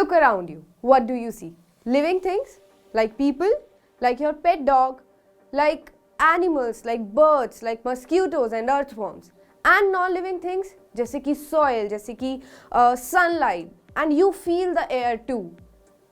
Look around you. What do you see? Living things like people, like your pet dog, like animals, like birds, like mosquitoes and earthworms, and non-living things जैसे कि soil, जैसे कि sunlight, and you feel the air too.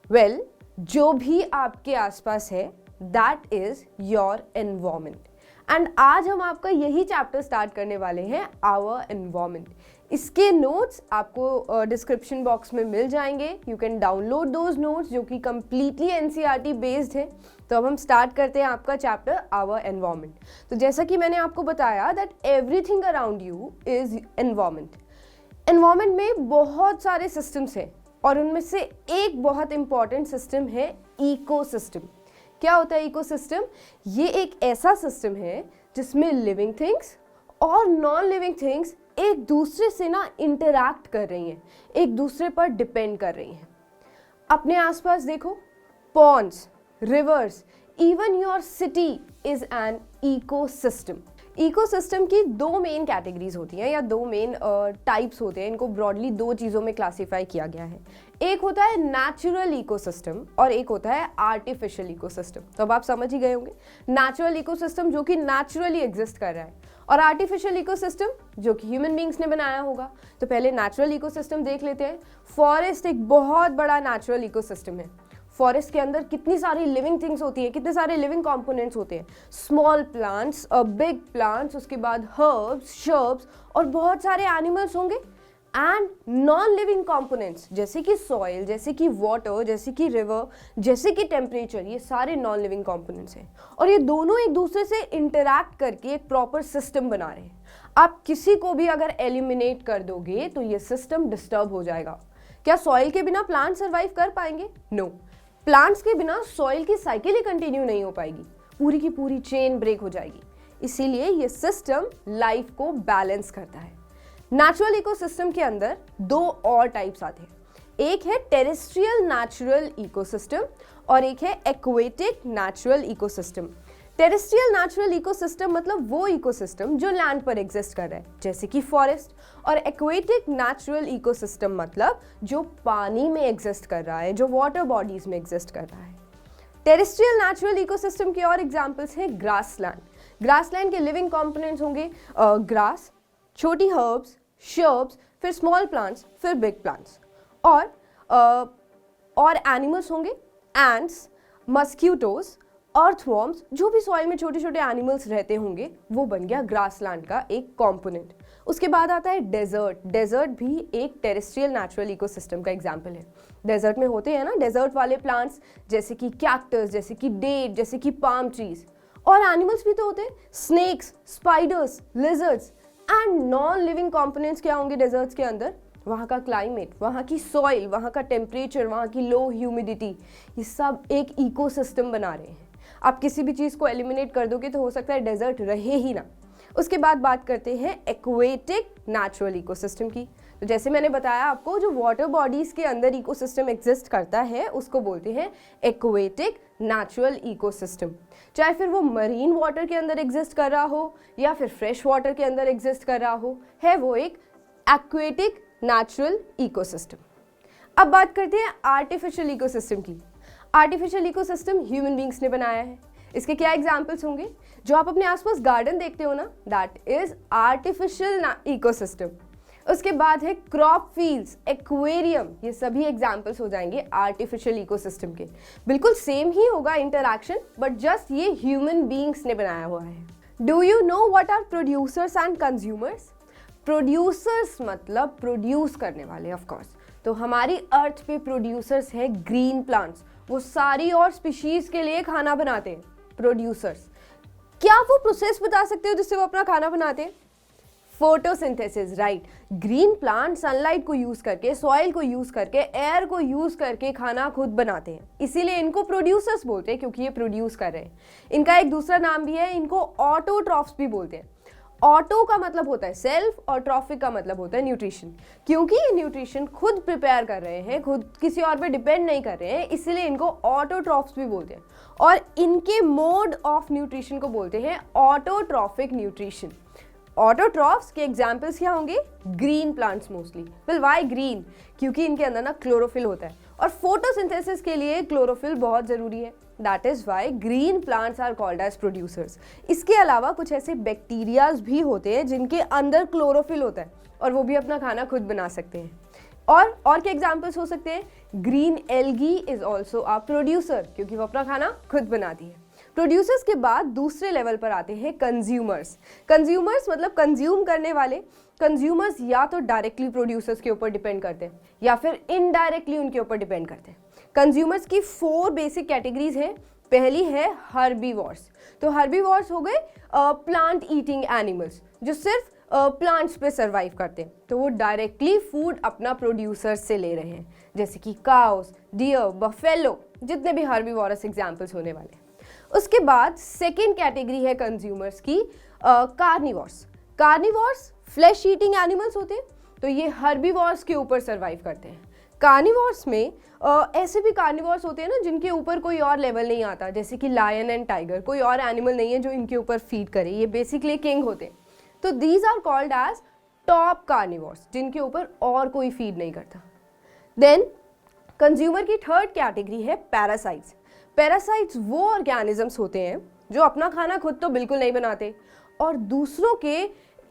Well, जो भी आपके आसपास है, that is your environment. And आज हम आपका यही चैप्टर स्टार्ट करने वाले हैं, आवर एनवायरनमेंट. इसके नोट्स आपको डिस्क्रिप्शन बॉक्स में मिल जाएंगे. You can download those notes जो कि कम्प्लीटली एनसीईआरटी बेस्ड है. तो अब हम स्टार्ट करते हैं आपका चैप्टर आवर एनवायरनमेंट. तो जैसा कि मैंने आपको बताया that everything around you is environment. Environment में बहुत सारे सिस्टम्स हैं और उनमें से एक बहुत इंपॉर्टेंट सिस्टम है इकोसिस्टम. क्या होता है इकोसिस्टम? ये एक ऐसा सिस्टम है जिसमें लिविंग थिंग्स और नॉन लिविंग थिंग्स एक दूसरे से ना इंटरैक्ट कर रही हैं, एक दूसरे पर डिपेंड कर रही हैं. अपने आसपास देखो, ponds, rivers, even your city is an ecosystem. Ecosystem की दो मेन कैटेगरीज होती हैं या दो मेन टाइप्स होते हैं. इनको ब्रॉडली दो चीज़ों में क्लासीफाई किया गया है. एक होता है नेचुरल इकोसिस्टम और एक होता है आर्टिफिशियल इकोसिस्टम. तो अब आप समझ ही गए होंगे, नेचुरल इकोसिस्टम जो कि नेचुरली एग्जिस्ट कर रहा है और आर्टिफिशियल इकोसिस्टम जो कि ह्यूमन बींग्स ने बनाया होगा. तो पहले नेचुरल इकोसिस्टम देख लेते हैं. फॉरेस्ट एक बहुत बड़ा नेचुरल इकोसिस्टम है. फॉरेस्ट के अंदर कितनी सारी लिविंग थिंग्स होती हैं, कितने सारे लिविंग कंपोनेंट्स होते हैं. स्मॉल प्लांट्स, बिग प्लांट्स, उसके बाद हर्ब्स, शर्ब्स और बहुत सारे एनिमल्स होंगे. एंड नॉन लिविंग कंपोनेंट्स जैसे कि सॉइल, जैसे कि वाटर, जैसे कि रिवर, जैसे कि टेम्परेचर, ये सारे नॉन लिविंग कंपोनेंट्स हैं. और ये दोनों एक दूसरे से इंटरैक्ट करके एक प्रॉपर सिस्टम बना रहे हैं. आप किसी को भी अगर एलिमिनेट कर दोगे तो ये सिस्टम डिस्टर्ब हो जाएगा. क्या सॉइल के बिना प्लांट सर्वाइव कर पाएंगे? नो. प्लांट्स के बिना सॉइल की साइकिल ही कंटिन्यू नहीं हो पाएगी, पूरी की पूरी चेन ब्रेक हो जाएगी. इसीलिए ये सिस्टम लाइफ को बैलेंस करता है. नेचुरल इकोसिस्टम के अंदर दो और टाइप्स आते हैं. एक है टेरेस्ट्रियल नेचुरल इकोसिस्टम और एक है aquatic natural ecosystem. Terrestrial natural ecosystem मतलब वो इकोसिस्टम जो लैंड पर एग्जिस्ट कर रहा है जैसे कि फॉरेस्ट. और एक्वेटिक नेचुरल इकोसिस्टम मतलब जो पानी में एग्जिस्ट कर रहा है, जो वाटर बॉडीज में एग्जिस्ट कर रहा है. टेरेस्ट्रियल नेचुरल इकोसिस्टम के और एग्जांपल्स हैं ग्रासलैंड. ग्रासलैंड के लिविंग कंपोनेंट्स होंगे ग्रास, छोटी हर्ब्स, शर्ब्स, फिर स्मॉल प्लांट्स, फिर बिग प्लांट्स. और एनिमल्स होंगे एंट्स, मस्क्यूटोज, अर्थवॉर्म्स, जो भी सॉइल में छोटे छोटे एनिमल्स रहते होंगे वो बन गया ग्रासलैंड का एक कंपोनेंट. उसके बाद आता है डेजर्ट. डेजर्ट भी एक टेरेस्ट्रियल नेचुरल इकोसिस्टम का एग्जांपल है. डेजर्ट में होते हैं ना डेजर्ट वाले प्लांट्स जैसे कि कैक्टस, जैसे कि डेट, जैसे कि पाम ट्रीज. और एनिमल्स भी तो होते हैं, snakes, spiders, lizards. And non living components क्या होंगे डेजर्ट्स के अंदर? वहाँ का क्लाइमेट, वहाँ की सॉइल, वहाँ का टेम्परेचर, वहाँ की लो ह्यूमिडिटी, ये सब एक इकोसिस्टम बना रहे हैं. आप किसी भी चीज़ को एलिमिनेट कर दोगे तो हो सकता है डेजर्ट रहे ही ना. उसके बाद बात करते हैं एक्वेटिक नेचुरल इकोसिस्टम की. तो जैसे मैंने बताया आपको, जो वाटर बॉडीज़ के अंदर इकोसिस्टम एग्जिस्ट करता है उसको बोलते हैं एक्वेटिक नेचुरल इकोसिस्टम. चाहे फिर वो मरीन वाटर के अंदर एग्जिस्ट कर रहा हो या फिर फ्रेश वाटर के अंदर एग्जिस्ट कर रहा हो, है वो एक एक्वेटिक नेचुरल इकोसिस्टम. अब बात करते हैं आर्टिफिशियल इकोसिस्टम की. आर्टिफिशियल इकोसिस्टम ह्यूमन बींग्स ने बनाया है. इसके क्या एग्जाम्पल्स होंगे? जो आप अपने आसपास गार्डन देखते हो ना, दैट इज आर्टिफिशियल इकोसिस्टम. उसके बाद है क्रॉप फील्ड्स, एक्वेरियम, ये सभी एग्जाम्पल्स हो जाएंगे आर्टिफिशियल इकोसिस्टम के. बिल्कुल सेम ही होगा इंटरैक्शन, बट जस्ट ये ह्यूमन बींग्स ने बनाया हुआ है. Do you know what are producers and consumers? Producers मतलब प्रोड्यूस करने वाले, ऑफ कोर्स. तो हमारी अर्थ पे प्रोड्यूसर्स है ग्रीन प्लांट्स. वो सारी और स्पीशीज के लिए खाना बनाते हैं. प्रोड्यूसर्स. क्या वो प्रोसेस बता सकते हो जिससे वो अपना खाना बनाते हैं? Photosynthesis, right. Green plant sunlight को यूज करके, सॉइल को यूज करके, एयर को यूज करके खाना खुद बनाते हैं. इसीलिए इनको प्रोड्यूसर्स बोलते हैं क्योंकि ये प्रोड्यूस कर रहे हैं. इनका एक दूसरा नाम भी है, इनको ऑटोट्रॉफ्स भी बोलते हैं. ऑटो का मतलब होता है सेल्फ और ट्रॉफिक का मतलब होता है न्यूट्रिशन. क्योंकि ये न्यूट्रिशन खुद प्रिपेयर कर रहे हैं, खुद किसी और पे डिपेंड नहीं कर रहे हैं, इसलिए इनको ऑटोट्रॉफ्स भी बोलते हैं. और इनके मोड ऑफ न्यूट्रिशन को बोलते हैं ऑटोट्रॉफिक न्यूट्रिशन. ऑटोट्रॉफ्स के एग्जाम्पल्स क्या होंगे? Green plants mostly. Well why green? क्योंकि इनके अंदर ना क्लोरोफिल होता है और फोटोसिंथेसिस के लिए क्लोरोफिल बहुत ज़रूरी है। That is why green plants are called as producers. इसके अलावा कुछ ऐसे बैक्टीरियाज भी होते हैं जिनके अंदर क्लोरोफिल होता है और वो भी अपना खाना खुद बना सकते हैं। और क्या एग्जाम्पल्स हो सकते हैं? Green algae is also a producer, क्योंकि वो अपना खाना खुद बनाती है। प्रोड्यूसर्स के बाद दूसरे लेवल पर आते हैं कंज्यूमर्स। कंज्यूमर्स मतलब कंज्यूम करने वाले। कंज्यूमर्स या तो डायरेक्टली प्रोड्यूसर्स के ऊपर डिपेंड करते हैं या फिर इनडायरेक्टली उनके ऊपर डिपेंड करते हैं। कंज्यूमर्स की 4 बेसिक कैटेगरीज हैं। पहली है हर्बीवॉर्स। तो हर्बीवॉर्स हो गए प्लांट ईटिंग एनिमल्स जो सिर्फ प्लांट्स पे सर्वाइव करते हैं, तो वो डायरेक्टली फूड अपना प्रोड्यूसर से ले रहे हैं, जैसे कि काउस, डियर, बफेलो, जितने भी हर्बीवोरस एग्जाम्पल्स होने वाले हैं। उसके बाद सेकेंड कैटेगरी है कंज्यूमर्स की carnivores. Carnivores flesh eating animals होते हैं, तो ये हर्बीवोर्स के ऊपर सर्वाइव करते हैं। कार्निवोर्स में ऐसे भी कार्निवोर्स होते हैं ना जिनके ऊपर कोई और लेवल नहीं आता, जैसे कि लायन एंड टाइगर, कोई और एनिमल नहीं है जो इनके ऊपर फीड करे, ये बेसिकली किंग होते हैं। तो these are called as top carnivores, जिनके ऊपर और कोई फीड नहीं करता। देन कंज्यूमर की थर्ड कैटेगरी है पैरासाइट्स। पैरासाइट्स वो ऑर्गेनिजम्स होते हैं जो अपना खाना खुद तो बिल्कुल नहीं बनाते और दूसरों के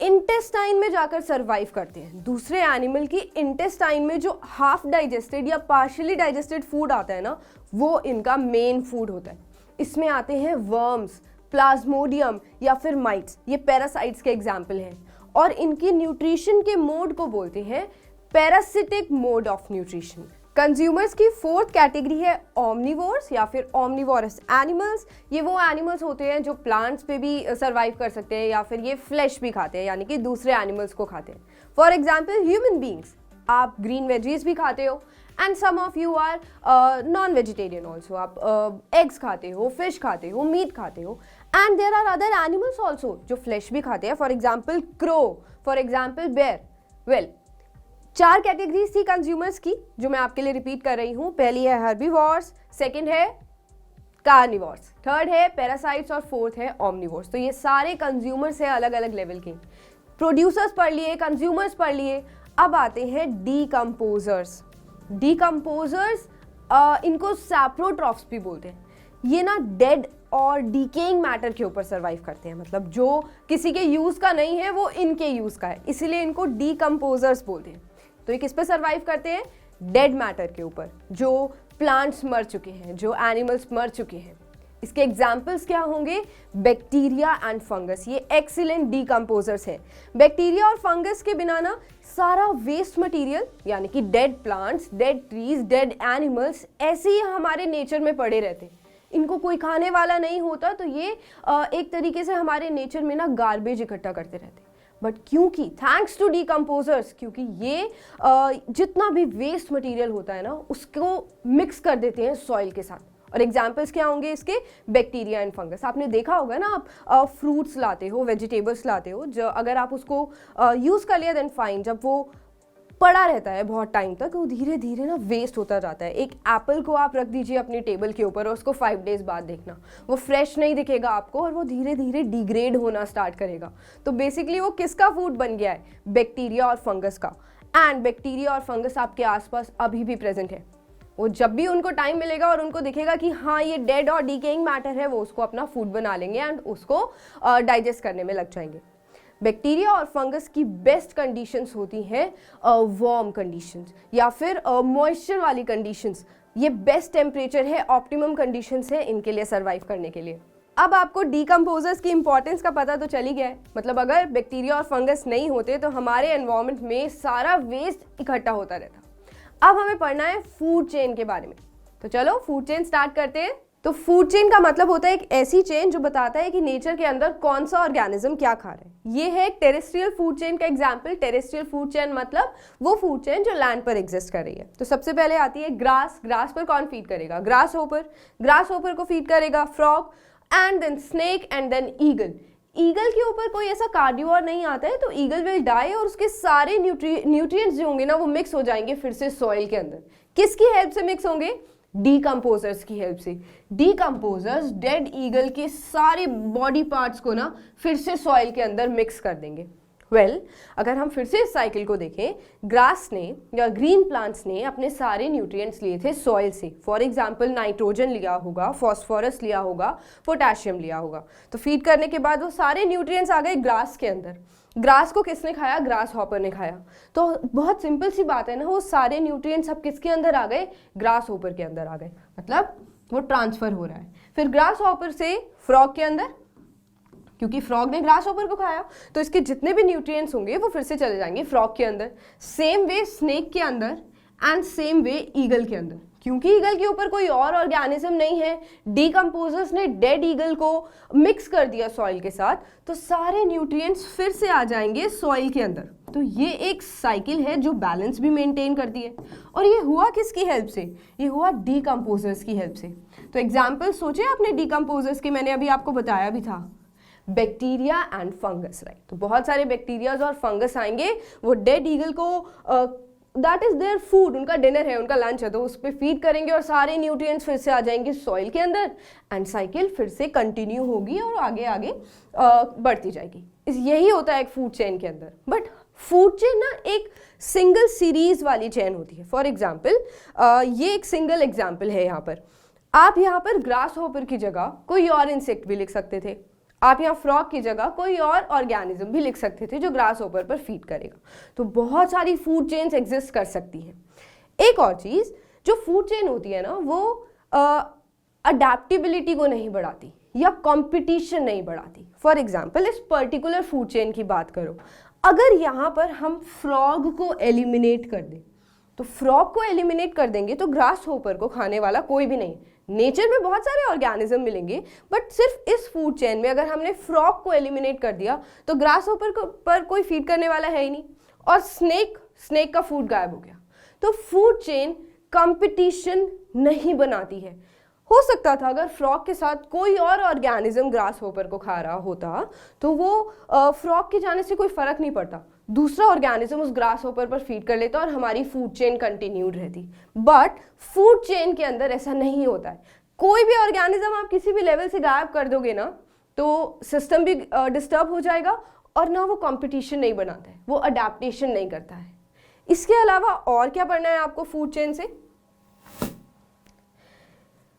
इंटेस्टाइन में जाकर सर्वाइव करते हैं। दूसरे एनिमल की इंटेस्टाइन में जो हाफ डाइजेस्टेड या पार्शियली डाइजेस्टेड फूड आता है ना, वो इनका मेन फूड होता है। इसमें आते हैं वर्म्स, प्लाज्मोडियम या फिर माइट्स, ये पैरासाइट्स के एग्जाम्पल हैं और इनकी न्यूट्रिशन के मोड को बोलते हैं parasitic mode of nutrition. Consumers की फोर्थ कैटेगरी है ओमनिवोर्स या फिर ओमनिवोरस एनिमल्स। ये वो एनिमल्स होते हैं जो प्लांट्स पे भी सर्वाइव कर सकते हैं या फिर ये फ्लैश भी खाते हैं, यानी कि दूसरे एनिमल्स को खाते हैं। फॉर एग्जाम्पल ह्यूमन बींग्स, आप ग्रीन वेजीज भी खाते हो and some of you are non vegetarian also, आप एग्स खाते हो, फिश खाते हो, मीट खाते हो। And there are other animals also जो फ्लैश भी खाते हैं, for example crow, for example bear. Well, 4 categories थी कंज्यूमर्स की जो मैं आपके लिए रिपीट कर रही हूँ। पहली है हर्बीवोर्स, सेकंड है कार्निवोर्स, थर्ड है पैरासाइट्स और फोर्थ है ओमनिवोर्स। तो ये सारे कंज्यूमर्स हैं अलग अलग लेवल के। प्रोड्यूसर्स पढ़ लिए, कंज्यूमर्स पढ़ लिए, अब आते हैं डीकम्पोजर्स। डीकम्पोजर्स इनको सैप्रोट्रॉफ्स भी बोलते हैं। ये ना डेड और डीकेइंग मैटर के ऊपर सर्वाइव करते हैं, मतलब जो किसी के यूज का नहीं है वो इनके यूज का है, इसीलिए इनको डीकम्पोजर्स बोलते हैं। तो ये किस पे सर्वाइव करते हैं? डेड मैटर के ऊपर, जो प्लांट्स मर चुके हैं, जो एनिमल्स मर चुके हैं। इसके एग्जाम्पल्स क्या होंगे? बैक्टीरिया एंड फंगस, ये एक्सीलेंट डीकम्पोजर्स हैं। बैक्टीरिया और फंगस के बिना ना सारा वेस्ट मटेरियल, यानी कि dead plants, dead trees, dead animals ऐसे ही हमारे नेचर में पड़े रहते हैं। इनको कोई खाने वाला नहीं होता, तो ये एक तरीके से हमारे नेचर में ना गार्बेज इकट्ठा करते रहते हैं। बट क्योंकि थैंक्स टू डीकम्पोजर्स, क्योंकि ये जितना भी वेस्ट मटेरियल होता है ना उसको मिक्स कर देते हैं सॉइल के साथ। और एग्जाम्पल्स क्या होंगे इसके? Bacteria and fungus. आपने देखा होगा ना, आप फ्रूट्स लाते हो, वेजिटेबल्स लाते हो, जो अगर आप उसको यूज़ कर लिया देन फाइन, जब वो पड़ा रहता है बहुत टाइम तक वो धीरे धीरे ना वेस्ट होता जाता है। एक एप्पल को आप रख दीजिए अपनी टेबल के ऊपर और उसको 5 डेज बाद देखना, वो फ्रेश नहीं दिखेगा आपको और वो धीरे धीरे डिग्रेड होना स्टार्ट करेगा। तो बेसिकली वो किसका फूड बन गया है? बैक्टीरिया और फंगस का। एंड बैक्टीरिया और फंगस आपके आसपास अभी भी प्रेजेंट है। वो जब भी उनको टाइम मिलेगा और उनको दिखेगा कि हाँ ये डेड और डिकेइंग मैटर है, वो उसको अपना फूड बना लेंगे एंड उसको डाइजेस्ट करने में लग जाएंगे। बैक्टीरिया और फंगस की बेस्ट कंडीशंस होती हैं वार्म कंडीशंस या फिर मॉइस्चर वाली कंडीशंस। ये बेस्ट टेम्परेचर है, ऑप्टिमम कंडीशंस है इनके लिए सर्वाइव करने के लिए। अब आपको डीकम्पोजर्स की इंपॉर्टेंस का पता तो चल ही गया है। मतलब अगर बैक्टीरिया और फंगस नहीं होते तो हमारे एनवायरनमेंट में सारा वेस्ट इकट्ठा होता रहता। अब हमें पढ़ना है फूड चेन के बारे में, तो चलो फूड चेन स्टार्ट करते हैं। तो फूड चेन का मतलब होता है एक ऐसी चेन जो बताता है कि नेचर के अंदर कौन सा ऑर्गेनिज्म क्या खा रहा है। ये है एक टेरेस्ट्रियल फूड चेन का एग्जांपल। टेरेस्ट्रियल फूड चेन मतलब वो फूड चेन जो लैंड पर एग्जिस्ट कर रही है। तो सबसे पहले आती है ग्रास। ग्रास पर कौन फीड करेगा? Grasshopper. ग्रास होपर को फीड करेगा frog and then snake and then eagle. Eagle के ऊपर कोई ऐसा कार्निवोर नहीं आता है तो ईगल विल डाई और उसके सारे न्यूट्रिएंट्स जो होंगे ना वो मिक्स हो जाएंगे फिर से सॉइल के अंदर। किसकी हेल्प से मिक्स होंगे? डीकम्पोजर्स की हेल्प से। डीकम्पोजर्स डेड ईगल के सारे बॉडी पार्ट्स को ना फिर से सॉइल के अंदर मिक्स कर देंगे। अगर हम फिर से इस साइकिल को देखें, ग्रास ने या ग्रीन प्लांट्स ने अपने सारे न्यूट्रिएंट्स लिए थे सॉइल से। फॉर एग्जांपल नाइट्रोजन लिया होगा, फॉस्फोरस लिया होगा, पोटेशियम लिया होगा। तो फीड करने के बाद वो सारे न्यूट्रिएंट्स आ गए ग्रास के अंदर। ग्रास को किसने खाया? ग्रास हॉपर ने खाया। तो बहुत सिंपल सी बात है ना, वो सारे न्यूट्रिएंट्स अब किसके अंदर आ गए? ग्रास हॉपर के अंदर आ गए, मतलब वो ट्रांसफर हो रहा है। फिर ग्रास हॉपर से फ्रॉग के अंदर, क्योंकि फ्रॉग ने ग्रास हॉपर को खाया, तो इसके जितने भी न्यूट्रिएंट्स होंगे वो फिर से चले जाएंगे फ्रॉग के अंदर। सेम वे स्नेक के अंदर एंड सेम वे ईगल के अंदर, क्योंकि ईगल के ऊपर कोई और ऑर्गेनिज्म नहीं है, डीकम्पोजर्स ने डेड ईगल को मिक्स कर दिया सॉइल के साथ, तो सारे न्यूट्रिएंट्स फिर से आ जाएंगे सॉइल के अंदर। तो ये एक साइकिल है जो बैलेंस भी मेंटेन करती है। और ये हुआ किसकी हेल्प से? ये हुआ डीकम्पोजर्स की हेल्प से। तो एग्जाम्पल सोचे आपने डीकम्पोजर्स के, मैंने अभी आपको बताया भी था, बैक्टीरिया एंड फंगस, राइट। तो बहुत सारे बैक्टीरियाज और फंगस आएंगे, वो डेड ईगल को दैट इज देयर फूड, उनका डिनर है, उनका लंच है, तो उस पर फीड करेंगे और सारे न्यूट्रिएंट्स फिर से आ जाएंगे सॉइल के अंदर एंड साइकिल फिर से कंटिन्यू होगी और आगे आगे बढ़ती जाएगी। यही होता है एक फूड चेन के अंदर। बट फूड चेन ना एक सिंगल सीरीज वाली चेन होती है। फॉर एग्जाम्पल ये एक सिंगल एग्जाम्पल है। यहाँ पर आप यहाँ पर ग्रास हॉपर की जगह कोई और इंसेक्ट भी लिख सकते थे, आप यहाँ फ्रॉग की जगह कोई और ऑर्गेनिज्म भी लिख सकते थे जो ग्रास हॉपर पर फीड करेगा। तो बहुत सारी फूड चेन्स एग्जिस्ट कर सकती हैं। एक और चीज़, जो फूड चेन होती है ना, वो अडेप्टिबिलिटी को नहीं बढ़ाती या कंपटीशन नहीं बढ़ाती। फॉर एग्जाम्पल इस पर्टिकुलर फूड चेन की बात करो, अगर यहाँ पर हम फ्रॉग को एलिमिनेट कर दें, तो फ्रॉग को एलिमिनेट कर देंगे तो ग्रास हॉपर को खाने वाला कोई भी नहीं। नेचर में बहुत सारे ऑर्गेनिज्म मिलेंगे, बट सिर्फ इस फूड चेन में अगर हमने फ्रॉग को एलिमिनेट कर दिया तो ग्रास हॉपर पर कोई फीड करने वाला है ही नहीं, और स्नेक का फूड गायब हो गया। तो फूड चेन कंपटीशन नहीं बनाती है। हो सकता था अगर फ्रॉग के साथ कोई और ऑर्गेनिज्म ग्रास हॉपर को खा रहा होता तो वो फ्रॉग के जाने से कोई फर्क नहीं पड़ता, दूसरा ऑर्गेनिज्म उस ग्रास हॉपर पर फीड कर लेता और हमारी फूड चेन कंटिन्यूड रहती। बट फूड चेन के अंदर ऐसा नहीं होता है। कोई भी ऑर्गेनिज्म आप किसी भी लेवल से गायब कर दोगे ना, तो सिस्टम भी डिस्टर्ब हो जाएगा और ना वो कंपटीशन नहीं बनाता है, वो अडेप्टेशन नहीं करता है। इसके अलावा और क्या पढ़ना है आपको फूड चेन से?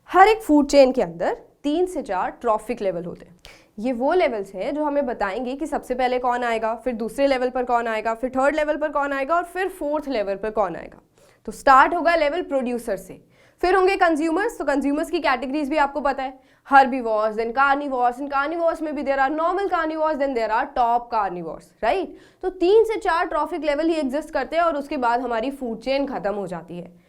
हर एक फूड चेन के अंदर 3 से 4 ट्रॉफिक लेवल होते हैं। ये वो लेवल्स हैं जो हमें बताएंगे कि सबसे पहले कौन आएगा, फिर दूसरे लेवल पर कौन आएगा, फिर थर्ड लेवल पर कौन आएगा और फिर फोर्थ लेवल पर कौन आएगा। तो स्टार्ट होगा लेवल प्रोड्यूसर से, फिर होंगे कंज्यूमर्स। तो कंज्यूमर्स की कैटेगरीज भी आपको पता है, herbivores, then carnivores, and carnivores में भी there are normal carnivores, then there are top carnivores, right. तो 3 से 4 ट्रॉफिक लेवल ही एग्जिस्ट करते हैं और उसके बाद हमारी फूड चेन खत्म हो जाती है।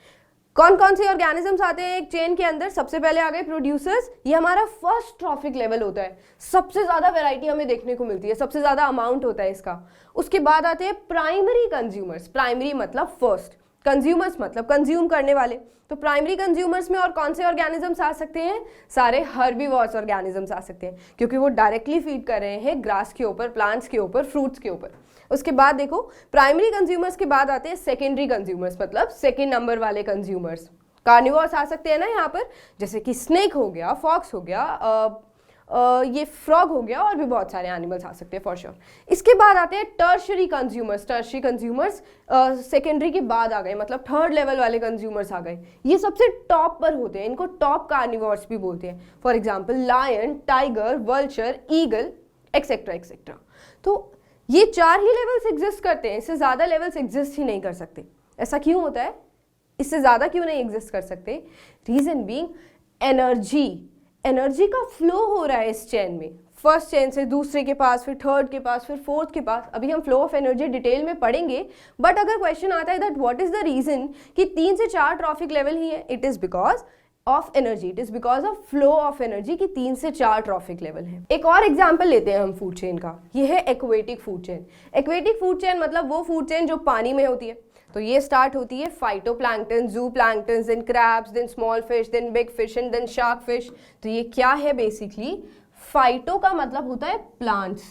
कौन कौन से ऑर्गेनिजम्स आते हैं एक चेन के अंदर? सबसे पहले आ गए प्रोड्यूसर्स, ये हमारा फर्स्ट ट्रॉफिक लेवल होता है, सबसे ज्यादा वैरायटी हमें देखने को मिलती है, सबसे ज्यादा अमाउंट होता है इसका। उसके बाद आते हैं प्राइमरी कंज्यूमर्स, प्राइमरी मतलब फर्स्ट, कंज्यूमर्स मतलब कंज्यूम करने वाले। तो प्राइमरी कंज्यूमर्स में और कौन से ऑर्गेनिजम्स आ सकते हैं? सारे हर्बीवोर्स ऑर्गेनिजम्स आ सकते हैं, क्योंकि वो डायरेक्टली फीड कर रहे हैं ग्रास के ऊपर, प्लांट्स के ऊपर, फ्रूट्स के ऊपर। उसके बाद देखो प्राइमरी कंज्यूमर्स के बाद आते हैं सेकेंडरी कंज्यूमर्स, मतलब सेकेंड नंबर वाले कंज्यूमर्स। कार्निवोर्स आ सकते हैं ना यहाँ पर, जैसे कि स्नेक हो गया, फॉक्स हो गया, ये फ्रॉग हो गया, और भी बहुत सारे एनिमल्स आ सकते हैं फॉर श्योर। इसके बाद आते हैं tertiary consumers. Tertiary consumers secondary के बाद आ गए, मतलब थर्ड लेवल वाले कंज्यूमर्स आ गए। ये सबसे टॉप पर होते हैं, इनको टॉप कार्निवोर्स भी बोलते हैं। For example lion, tiger, vulture, eagle, etcetera etcetera. तो ये 4 ही लेवल्स एग्जिस्ट करते हैं, इससे ज्यादा लेवल्स एग्जिस्ट ही नहीं कर सकते। ऐसा क्यों होता है? इससे ज्यादा क्यों नहीं एग्जिस्ट कर सकते? रीजन बीइंग एनर्जी का फ्लो हो रहा है इस चेन में, फर्स्ट चेन से दूसरे के पास, फिर थर्ड के पास, फिर फोर्थ के पास। अभी हम फ्लो ऑफ एनर्जी डिटेल में पढ़ेंगे, बट अगर क्वेश्चन आता है that what is the reason कि 3 से 4 ट्रॉफिक लेवल ही है, it is because of energy, it is because of flow of energy की 3 से 4 ट्रॉफिक लेवल है। एक और एग्जांपल लेते हैं हम फूड चेन का, ये है aquatic food chain. Aquatic food chain मतलब वो फूड चेन जो पानी में होती है। तो ये स्टार्ट होती है phytoplankton, zooplankton, then crabs, then small fish, then big fish and then shark fish. तो ये क्या है बेसिकली? फाइटो का मतलब होता है प्लांट्स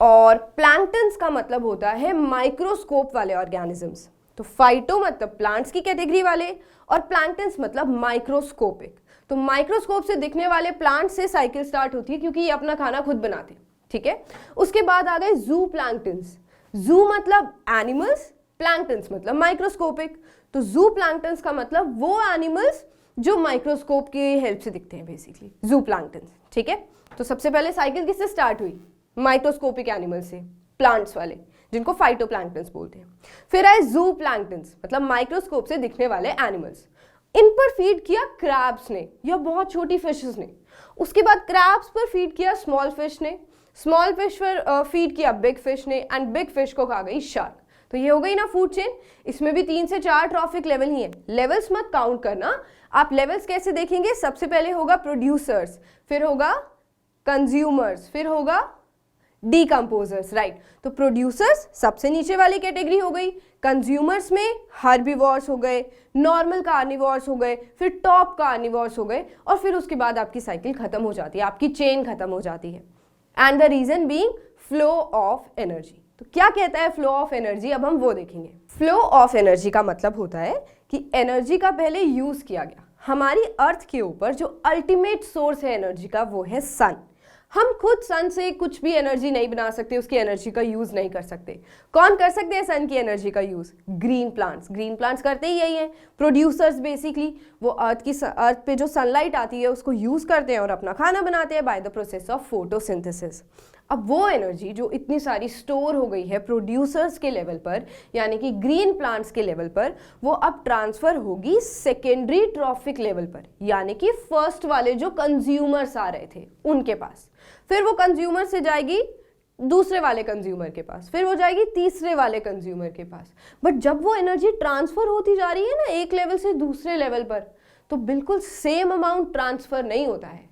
और प्लैंक्टन्स का मतलब होता है माइक्रोस्कोप वाले ऑर्गेनिजम्स। तो फाइटो मतलब प्लांट्स की कैटेगरी वाले और प्लैंक्टन्स मतलब माइक्रोस्कोपिक। तो माइक्रोस्कोप से दिखने वाले प्लांट से साइकिल स्टार्ट होती है, क्योंकि ये अपना खाना खुद बनाते हैं, ठीक है। उसके बाद आ गए जू प्लैंक्टन्स। जू मतलब एनिमल्स, प्लैंक्टन्स मतलब माइक्रोस्कोपिक। तो जू प्लैंक्टन्स का मतलब वो एनिमल्स जो माइक्रोस्कोप की हेल्प से दिखते हैं, बेसिकली जू प्लैंक्टन्स, ठीक है। तो सबसे पहले साइकिल किससे स्टार्ट हुई? माइक्रोस्कोपिक एनिमल से, प्लांट्स वाले, जिनको फाइटोप्लैंक्टन्स बोलते हैं। फिर आए जू प्लैंक्टन्स, मतलब माइक्रोस्कोप से दिखने वाले एनिमल्स। इन पर फीड किया क्रैब्स ने या बहुत छोटी फिशेस ने। उसके बाद क्रैब्स पर फीड किया स्मॉल फिश ने, स्मॉल फिश पर फीड किया बिग फिश ने, एंड बिग फिश को खा गई शार्क। तो ये हो गई ना फूड चेन। इसमें भी 3 से 4 ट्रॉफिक लेवल ही है। लेवल्स मत काउंट करना। आप लेवल्स कैसे देखेंगे? सबसे पहले होगा प्रोड्यूसर्स, फिर होगा कंज्यूमर्स, फिर होगा डीकंपोजर्स, राइट। तो प्रोड्यूसर्स सबसे नीचे वाली कैटेगरी हो गई, कंज्यूमर्स में हर्बीवोर्स हो गए, नॉर्मल कार्निवोर्स हो गए, फिर टॉप कार्निवोर्स हो गए, और फिर उसके बाद आपकी साइकिल खत्म हो जाती है, आपकी चेन खत्म हो जाती है। And the reason being flow of energy. तो क्या कहता है फ्लो ऑफ एनर्जी? अब हम वो देखेंगे। फ्लो ऑफ एनर्जी का मतलब होता है कि एनर्जी का पहले यूज किया गया। हमारी अर्थ के ऊपर जो अल्टीमेट सोर्स है एनर्जी का वो है सन। हम खुद सन से कुछ भी एनर्जी नहीं बना सकते, उसकी एनर्जी का यूज नहीं कर सकते। कौन कर सकते हैं सन की एनर्जी का use? Green plants. Green plants करते ही यही है, प्रोड्यूसर्स बेसिकली। वो अर्थ पे जो सनलाइट आती है उसको यूज करते हैं और अपना खाना बनाते हैं by the process of photosynthesis. अब वो एनर्जी जो इतनी सारी स्टोर हो गई है प्रोड्यूसर्स के लेवल पर, यानी कि ग्रीन प्लांट्स के लेवल पर, वो अब ट्रांसफर होगी सेकेंडरी ट्रॉफिक लेवल पर, यानी कि फर्स्ट वाले जो कंज्यूमर्स आ रहे थे उनके पास। फिर वो कंज्यूमर से जाएगी दूसरे वाले कंज्यूमर के पास, फिर वो जाएगी तीसरे वाले कंज्यूमर के पास। बट जब वो एनर्जी ट्रांसफर होती जा रही है ना एक लेवल से दूसरे लेवल पर, तो बिल्कुल सेम अमाउंट ट्रांसफर नहीं होता है।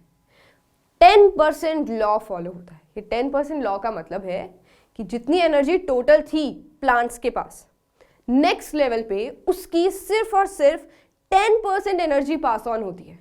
10% लॉ फॉलो होता है। ये 10% लॉ का मतलब है कि जितनी एनर्जी टोटल थी प्लांट्स के पास, नेक्स्ट लेवल पे उसकी सिर्फ और सिर्फ 10% एनर्जी पास ऑन होती है।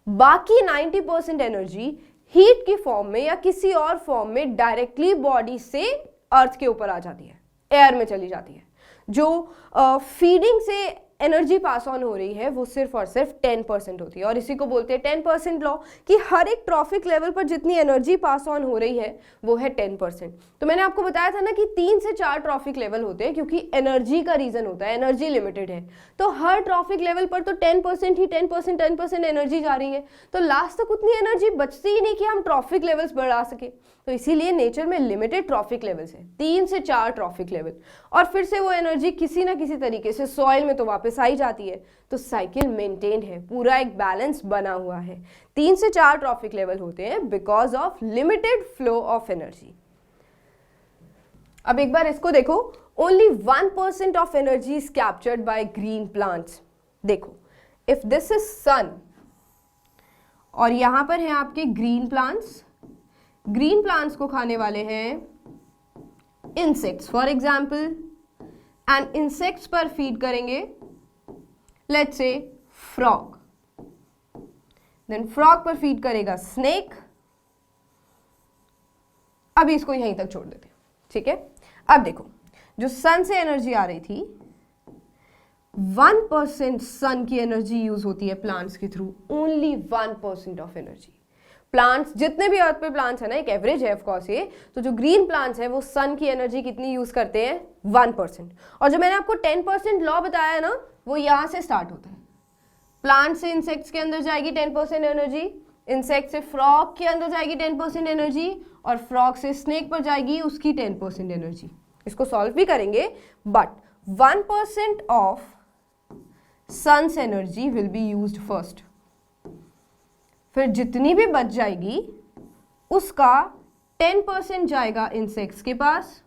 बाकी 90% एनर्जी हीट की फॉर्म में या किसी और फॉर्म में डायरेक्टली बॉडी से अर्थ के ऊपर आ जाती है, एयर में चली जाती है। जो फीडिंग से एनर्जी पास ऑन हो रही है वो सिर्फ और सिर्फ 10% होती है, और इसी को बोलते हैं 10% लॉ, कि हर एक ट्रॉफिक लेवल पर जितनी एनर्जी पास ऑन हो रही है वो है 10%। तो मैंने आपको बताया था ना कि 3 से 4 ट्रॉफिक लेवल होते हैं, क्योंकि एनर्जी का रीजन होता है, एनर्जी लिमिटेड है। तो हर ट्रॉफिक लेवल पर तो 10% ही 10% एनर्जी जा रही है, तो लास्ट तक उतनी एनर्जी बचती ही नहीं कि हम ट्रॉफिक लेवल्स बढ़ा सके। तो इसीलिए नेचर में लिमिटेड ट्रॉफिक लेवल्स है, 3 से 4 ट्रॉफिक लेवल, और फिर से वो एनर्जी किसी ना किसी तरीके से सॉइल में तो वापस आई जाती है। तो साइकिल मेंटेन्ड है, पूरा एक बैलेंस बना हुआ है। 3 से 4 ट्रॉफिक लेवल होते हैं because of limited flow of energy. अब एक बार इसको देखो, only 1% of energy is captured by green plants. देखो, इफ दिस इज सन और यहां पर है आपके ग्रीन प्लांट्स, ग्रीन प्लांट्स को खाने वाले हैं insects for example, and insects पर फीड करेंगे let's say frog, then frog पर फीड करेगा स्नेक। अभी इसको यहीं तक छोड़ देते हैं, ठीक है। अब देखो, जो सन से एनर्जी आ रही थी, 1% सन की एनर्जी यूज होती है प्लांट्स के through, only 1% of energy. Plants जितने भी अर्थ पे प्लांट्स है ना, एक एवरेज है ऑफ कोर्स ये, तो जो ग्रीन प्लांट्स है वो सन की एनर्जी कितनी यूज करते हैं? 1%। और जो मैंने आपको 10% लॉ बताया है ना, वो यहां से स्टार्ट होता है। प्लांट से इंसेक्ट्स के अंदर जाएगी 10% एनर्जी, इंसेक्ट से फ्रॉग के अंदर जाएगी 10% एनर्जी, और फ्रॉग से स्नेक पर जाएगी उसकी 10% एनर्जी। इसको सॉल्व भी करेंगे, but 1% of sun's energy will be used first. फिर जितनी भी बच जाएगी उसका 10% जाएगा इंसेक्ट्स के पास,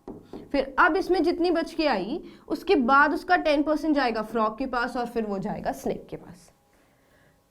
फिर अब इसमें जितनी बच के आई उसके बाद उसका 10% जाएगा फ्रॉग के पास, और फिर वो जाएगा स्नेक के पास।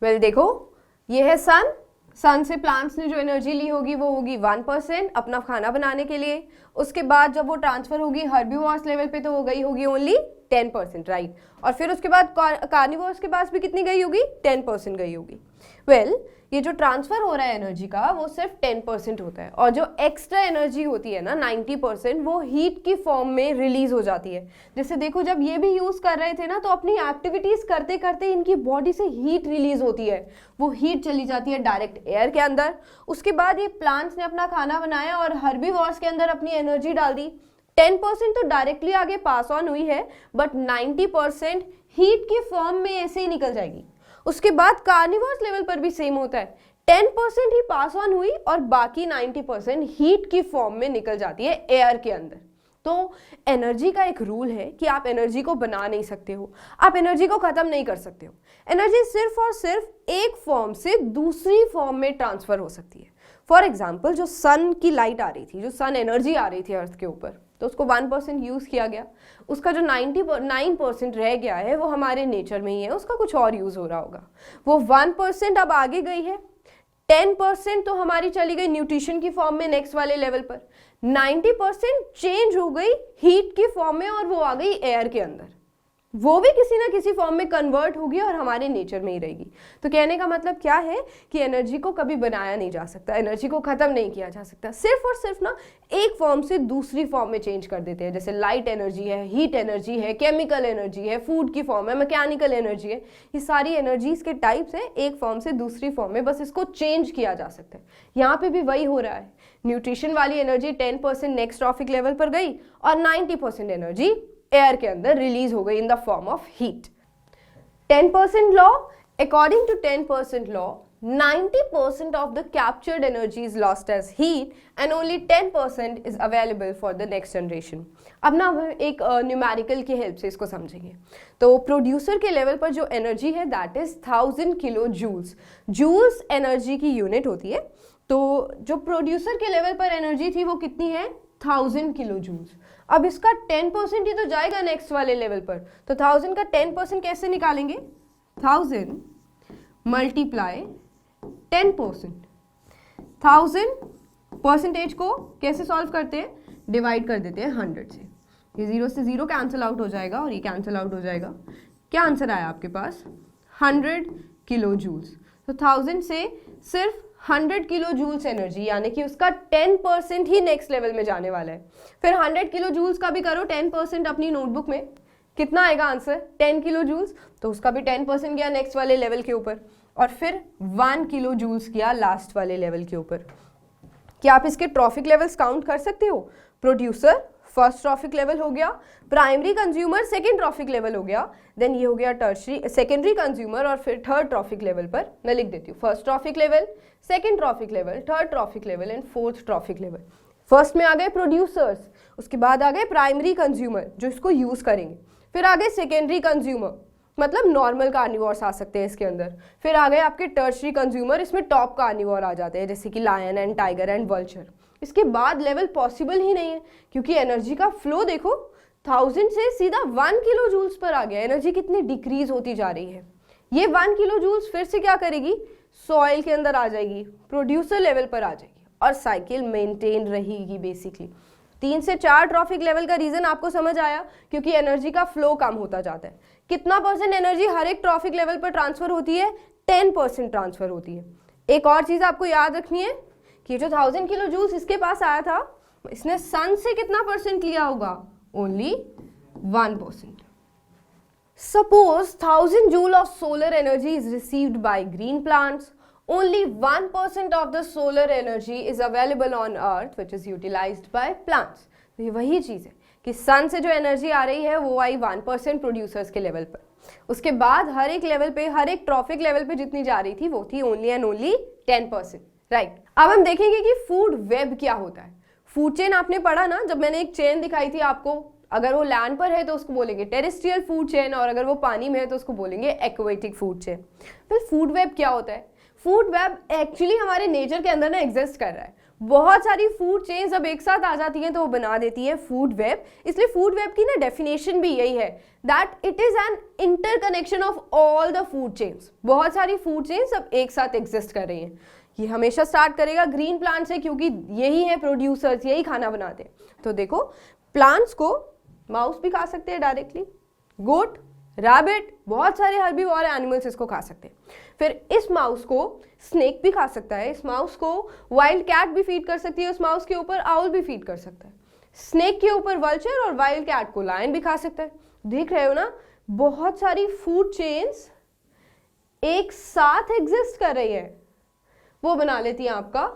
वेल देखो, ये है सन। सन से प्लांट्स ने जो एनर्जी ली होगी वो होगी 1% अपना खाना बनाने के लिए। उसके बाद जब वो ट्रांसफर होगी हर्बीवोर्स लेवल पे तो वो गई होगी ओनली 10%, राइट। और फिर उसके बाद कार्निवोर्स के पास भी कितनी गई होगी? 10% गई होगी। वेल, ये जो ट्रांसफर हो रहा है एनर्जी का वो सिर्फ 10% होता है, और जो एक्स्ट्रा एनर्जी होती है ना 90%, वो हीट की फॉर्म में रिलीज हो जाती है। जैसे देखो, जब ये भी यूज कर रहे थे ना, तो अपनी एक्टिविटीज करते करते इनकी बॉडी से हीट रिलीज होती है, वो हीट चली जाती है डायरेक्ट एयर के अंदर। उसके बाद ये प्लांट्स ने अपना खाना बनाया और हर्बीवोर्स के अंदर अपनी एनर्जी डाल दी। 10% तो डायरेक्टली आगे पास ऑन हुई है, बट 90% हीट की फॉर्म में ऐसे ही निकल जाएगी। उसके बाद कार्निवोर्स लेवल पर भी सेम होता है, 10% ही पास ऑन हुई और बाकी 90% हीट की फॉर्म में निकल जाती है एयर के अंदर। तो एनर्जी का एक रूल है कि आप एनर्जी को बना नहीं सकते हो, आप एनर्जी को खत्म नहीं कर सकते हो। एनर्जी सिर्फ और सिर्फ एक फॉर्म से दूसरी फॉर्म में ट्रांसफर हो सकती है। फॉर एग्जाम्पल, जो सन की लाइट आ रही थी, जो सन एनर्जी आ रही थी अर्थ के ऊपर, तो उसको 1% यूज किया गया, उसका जो 99% रह गया है वो हमारे नेचर में ही है, उसका कुछ और यूज हो रहा होगा। वो 1% अब आगे गई है, 10% तो हमारी चली गई न्यूट्रिशन की फॉर्म में नेक्स्ट वाले लेवल पर, 90% चेंज हो गई हीट की फॉर्म में और वो आ गई एयर के अंदर। वो भी किसी ना किसी फॉर्म में कन्वर्ट होगी और हमारे नेचर में ही रहेगी। तो कहने का मतलब क्या है कि एनर्जी को कभी बनाया नहीं जा सकता, एनर्जी को खत्म नहीं किया जा सकता, सिर्फ और सिर्फ ना एक फॉर्म से दूसरी फॉर्म में चेंज कर देते हैं। जैसे लाइट एनर्जी है, हीट एनर्जी है, केमिकल एनर्जी है, फूड की फॉर्म है, मैकेनिकल एनर्जी है, ये सारी एनर्जीज के टाइप्स हैं, एक फॉर्म से दूसरी फॉर्म में बस इसको चेंज किया जा सकता है। यहाँ पे भी वही हो रहा है, न्यूट्रिशन वाली एनर्जी 10% नेक्स्ट ट्रॉफिक लेवल पर गई और 90% एनर्जी एयर के अंदर रिलीज हो गई in the form of heat. 10% law, according to 10% law, 90% of the captured energy is lost as heat and only 10% is available for the next generation. अब ना हम एक न्यूमेरिकल की हेल्प से इसको समझेंगे। तो प्रोड्यूसर के लेवल पर जो एनर्जी है that is 1000 kilo joules. Joules energy की यूनिट होती है, तो जो प्रोड्यूसर के लेवल पर एनर्जी थी वो कितनी है? 1000 किलो जूल्स। अब इसका 10% ही तो जाएगा नेक्स्ट वाले लेवल पर, तो 1000 का 10% कैसे निकालेंगे? 1000 मल्टीप्लाई 10%। 1000 परसेंटेज को कैसे सॉल्व करते हैं? डिवाइड कर देते हैं 100 से। ये 0 से 0 कैंसिल आउट हो जाएगा और ये कैंसिल आउट हो जाएगा। क्या आंसर आया आपके पास? 100 किलो जूल्स। तो 1000 से सिर्फ 100 किलो जूल्स एनर्जी, यानी कि उसका 10% ही नेक्स्ट लेवल में जाने वाला है। फिर 100 किलो जूल्स का भी करो 10% अपनी नोटबुक में, कितना आएगा आंसर? 10 किलो जूल्स, तो उसका भी 10% गया नेक्स्ट वाले लेवल के ऊपर, और फिर 1 किलो जूल्स किया लास्ट वाले लेवल के ऊपर। क्या आप इसके ट्रॉफिक लेवल्स काउंट कर सकते हो? प्रोड्यूसर फर्स्ट ट्रॉफिक लेवल हो गया, primary consumer second trophic level हो गया, देन ये हो गया टर्शरी सेकेंडरी कंज्यूमर, और फिर थर्ड ट्रॉफिक लेवल पर मैं लिख देती हूँ first trophic level, second trophic level, third trophic level and fourth trophic level. First में आ गए प्रोड्यूसर्स, उसके बाद आ गए प्राइमरी कंज्यूमर जो इसको यूज करेंगे, फिर आ गए सेकेंडरी कंज्यूमर मतलब नॉर्मल कार्निवोर्स आ सकते हैं इसके अंदर, फिर आ गए आपके टर्शरी कंज्यूमर, इसमें टॉप कार्निवोर आ जाते हैं जैसे कि lion and tiger and vulture. इसके बाद लेवल पॉसिबल ही नहीं है क्योंकि एनर्जी का फ्लो देखो 1000 से सीधा 1 किलो जूल्स पर आ गया। एनर्जी कितनी डिक्रीज होती जा रही है। ये 1 किलो जूल्स फिर से क्या करेगी? सॉइल के अंदर आ जाएगी, प्रोड्यूसर लेवल पर आ जाएगी और साइकिल मेंटेन रहेगी बेसिकली। 3 से 4 ट्रॉफिक लेवल का रीजन आपको समझ आया क्योंकि एनर्जी का फ्लो कम होता जाता है। कितना परसेंट एनर्जी हर एक ट्रॉफिक लेवल पर ट्रांसफर होती है? 10% ट्रांसफर होती है। एक और चीज आपको याद रखनी है कि जो 1000 किलो जूल्स इसके पास आया था, इसने सन से कितना परसेंट लिया होगा? Only 1%। Suppose 1000 joule of solar energy is received by green plants. Only 1% of the solar energy is available on earth which is utilized by plants. तो ये वही चीज़ है कि सन से जो एनर्जी आ रही है वो आई 1% प्रोड्यूसर्स के लेवल पर। उसके बाद हर एक लेवल पे, हर एक ट्रॉफिक लेवल पे जितनी जा रही थी वो थी ओनली एंड ओनली 10%, राइट। अब हम देखेंगे कि फूड वेब क्या होता है। फूड चेन आपने पढ़ा ना, जब मैंने एक चेन दिखाई थी आपको, अगर वो लैंड पर है तो उसको बोलेंगे टेरेस्ट्रियल फूड चेन और अगर वो पानी में है तो उसको बोलेंगे एक्वेटिक फूड चेन। फिर फूड वेब क्या होता है? फूड वेब एक्चुअली हमारे नेचर के अंदर ना एग्जिस्ट कर रहा है। बहुत सारी फूड चेन जब एक साथ आ जाती हैं तो वो बना देती है फूड वेब। इसलिए फूड वेब की ना डेफिनेशन भी यही है that it is an interconnection of all the food chains. बहुत सारी फूड चेन सब एक साथ एग्जिस्ट कर रही हैं। ये हमेशा स्टार्ट करेगा ग्रीन प्लांट से क्योंकि यही है प्रोड्यूसर्स, यही खाना बनाते हैं। तो देखो प्लांट्स को माउस भी खा सकते हैं डायरेक्टली, गोट, रैबिट, बहुत सारे हर्बीवोर एनिमल्स इसको खा सकते हैं। फिर इस माउस को स्नेक भी खा सकता है, इस माउस को वाइल्ड कैट भी फीड कर सकती है, उस माउस के ऊपर आउल भी फीड कर सकता है, स्नेक के ऊपर वल्चर और वाइल्ड कैट को लायन भी खा सकता है। देख रहे हो ना, बहुत सारी फूड चेन्स एक साथ एग्जिस्ट कर रही है, वो बना लेती है आपका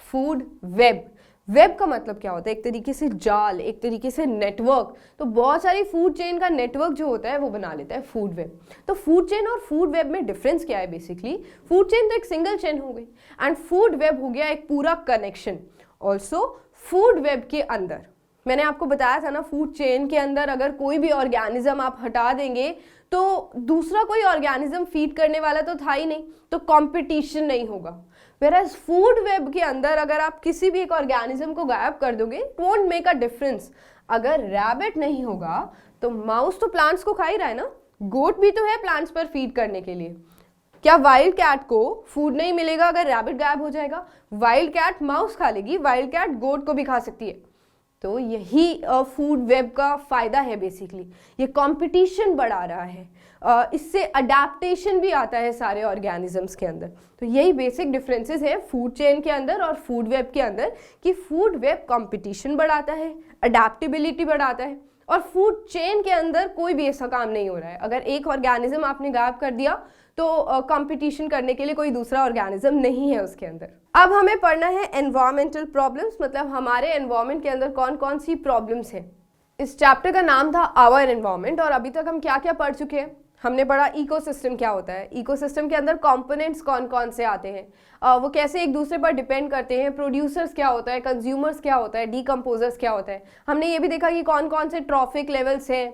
फूड वेब। वेब का मतलब क्या होता है? एक तरीके से जाल, एक तरीके से नेटवर्क। तो बहुत सारी फूड चेन का नेटवर्क जो होता है वो बना लेता है फूड वेब। तो फूड चेन और फूड वेब में डिफरेंस क्या है? बेसिकली फूड चेन तो एक सिंगल चेन हो गई एंड फूड वेब हो गया एक पूरा कनेक्शन। ऑल्सो फूड वेब के अंदर मैंने आपको बताया था ना, फूड चेन के अंदर अगर कोई भी ऑर्गेनिज्म आप हटा देंगे तो दूसरा कोई ऑर्गेनिज्म फीड करने वाला तो था ही नहीं, तो कंपटीशन नहीं होगा। Whereas फूड वेब के अंदर अगर आप किसी भी एक ऑर्गेनिज्म को गायब कर दोगे, it won't make a difference. अगर रैबिट नहीं होगा तो माउस तो प्लांट्स को खा ही रहा है ना, गोट भी तो है प्लांट्स पर फीड करने के लिए। क्या वाइल्ड कैट को फूड नहीं मिलेगा अगर रैबिट गायब हो जाएगा? वाइल्ड कैट माउस खा लेगी, वाइल्ड कैट गोट को भी खा सकती है। तो यही फूड वेब का फायदा है बेसिकली, ये कंपटीशन बढ़ा रहा है, इससे अडेप्टेशन भी आता है सारे ऑर्गेनिजम्स के अंदर। तो यही बेसिक डिफरेंसेस है फूड चेन के अंदर और फूड वेब के अंदर, कि फूड वेब कंपटीशन बढ़ाता है, अडेप्टेबिलिटी बढ़ाता है, और फूड चेन के अंदर कोई भी ऐसा काम नहीं हो रहा है। अगर एक ऑर्गेनिज्म आपने गायब कर दिया तो कंपटीशन करने के लिए कोई दूसरा ऑर्गेनिज्म नहीं है उसके अंदर। अब हमें पढ़ना है एनवायरमेंटल प्रॉब्लम्स, मतलब हमारे एनवायरमेंट के अंदर कौन कौन सी प्रॉब्लम्स हैं। इस चैप्टर का नाम था आवर एनवायरमेंट, और अभी तक हम क्या क्या पढ़ चुके हैं? हमने पढ़ा इकोसिस्टम क्या होता है, इकोसिस्टम के अंदर कंपोनेंट्स कौन कौन से आते हैं, वो कैसे एक दूसरे पर डिपेंड करते हैं, प्रोड्यूसर्स क्या होता है, कंज्यूमर्स क्या होता है, डीकम्पोजर्स क्या होता है। हमने ये भी देखा कि कौन कौन से ट्रॉफिक लेवल्स हैं,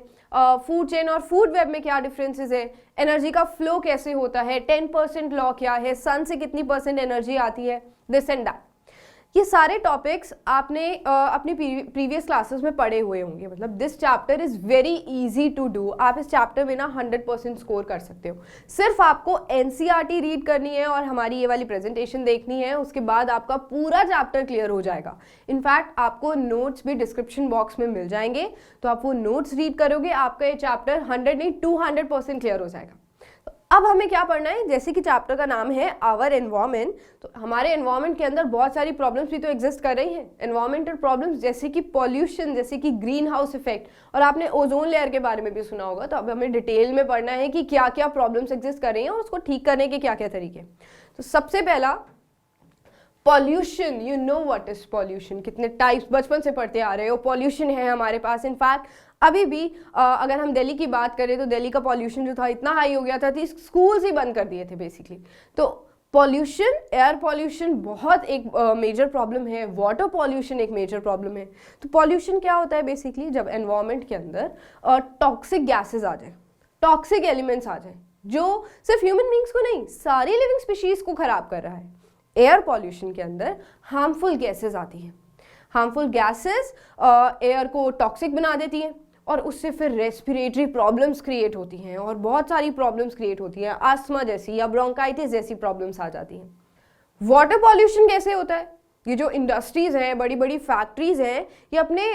फूड चेन और फूड वेब में क्या डिफरेंसेस है, एनर्जी का फ्लो कैसे होता है, 10% लॉ क्या है, सन से कितनी % एनर्जी आती है, दिस एंड दैट। ये सारे टॉपिक्स आपने अपनी प्रीवियस क्लासेस में पढ़े हुए होंगे। मतलब this chapter is very easy to do. आप इस चैप्टर में ना 100% स्कोर कर सकते हो। सिर्फ आपको एनसीईआरटी रीड करनी है और हमारी ये वाली प्रेजेंटेशन देखनी है, उसके बाद आपका पूरा चैप्टर क्लियर हो जाएगा। इनफैक्ट आपको नोट्स भी डिस्क्रिप्शन बॉक्स में मिल जाएंगे, तो आप वो नोट्स रीड करोगे, आपका ये चैप्टर 100 नहीं 200% क्लियर हो जाएगा। अब हमें क्या पढ़ना है? जैसे कि चैप्टर का नाम है आवर एनवायरमेंट, तो हमारे एनवायरमेंट के अंदर बहुत सारी प्रॉब्लम्स भी तो एग्जिस्ट कर रही हैं। एनवायरमेंटल प्रॉब्लम्स जैसे कि पॉल्यूशन, जैसे कि ग्रीन हाउस इफेक्ट, और आपने ओजोन लेयर के बारे में भी सुना होगा। तो अब हमें डिटेल में पढ़ना है कि क्या क्या प्रॉब्लम्स एग्जिस्ट कर रही हैं और उसको ठीक करने के क्या क्या तरीके। तो सबसे पहला pollution. You know what is pollution, कितने टाइप्स बचपन से पढ़ते आ रहे हो। पॉल्यूशन है हमारे पास, इनफैक्ट अभी भी अगर हम दिल्ली की बात करें तो दिल्ली का पॉल्यूशन जो था इतना हाई हो गया था कि स्कूल्स ही बंद कर दिए थे बेसिकली। तो पॉल्यूशन, एयर पॉल्यूशन बहुत एक मेजर प्रॉब्लम है, वाटर पॉल्यूशन एक मेजर प्रॉब्लम है। तो पॉल्यूशन क्या होता है बेसिकली? जब एनवायरनमेंट के अंदर टॉक्सिक गैसेज आ जाए, टॉक्सिक एलिमेंट्स आ जाए, जो सिर्फ ह्यूमन बींग्स को नहीं सारी लिविंग स्पीशीज को खराब कर रहा है। एयर पॉल्यूशन के अंदर हार्मफुल गैसेज आती हैं। हार्मफुल गैसेज एयर को टॉक्सिक बना देती हैं और उससे फिर रेस्पिरेटरी प्रॉब्लम्स क्रिएट होती हैं और बहुत सारी प्रॉब्लम्स क्रिएट होती हैं, आस्थमा जैसी या ब्रोंकाइटिस जैसी प्रॉब्लम्स आ जाती हैं। वाटर पॉल्यूशन कैसे होता है? ये जो इंडस्ट्रीज हैं, बड़ी बड़ी फैक्ट्रीज हैं, ये अपने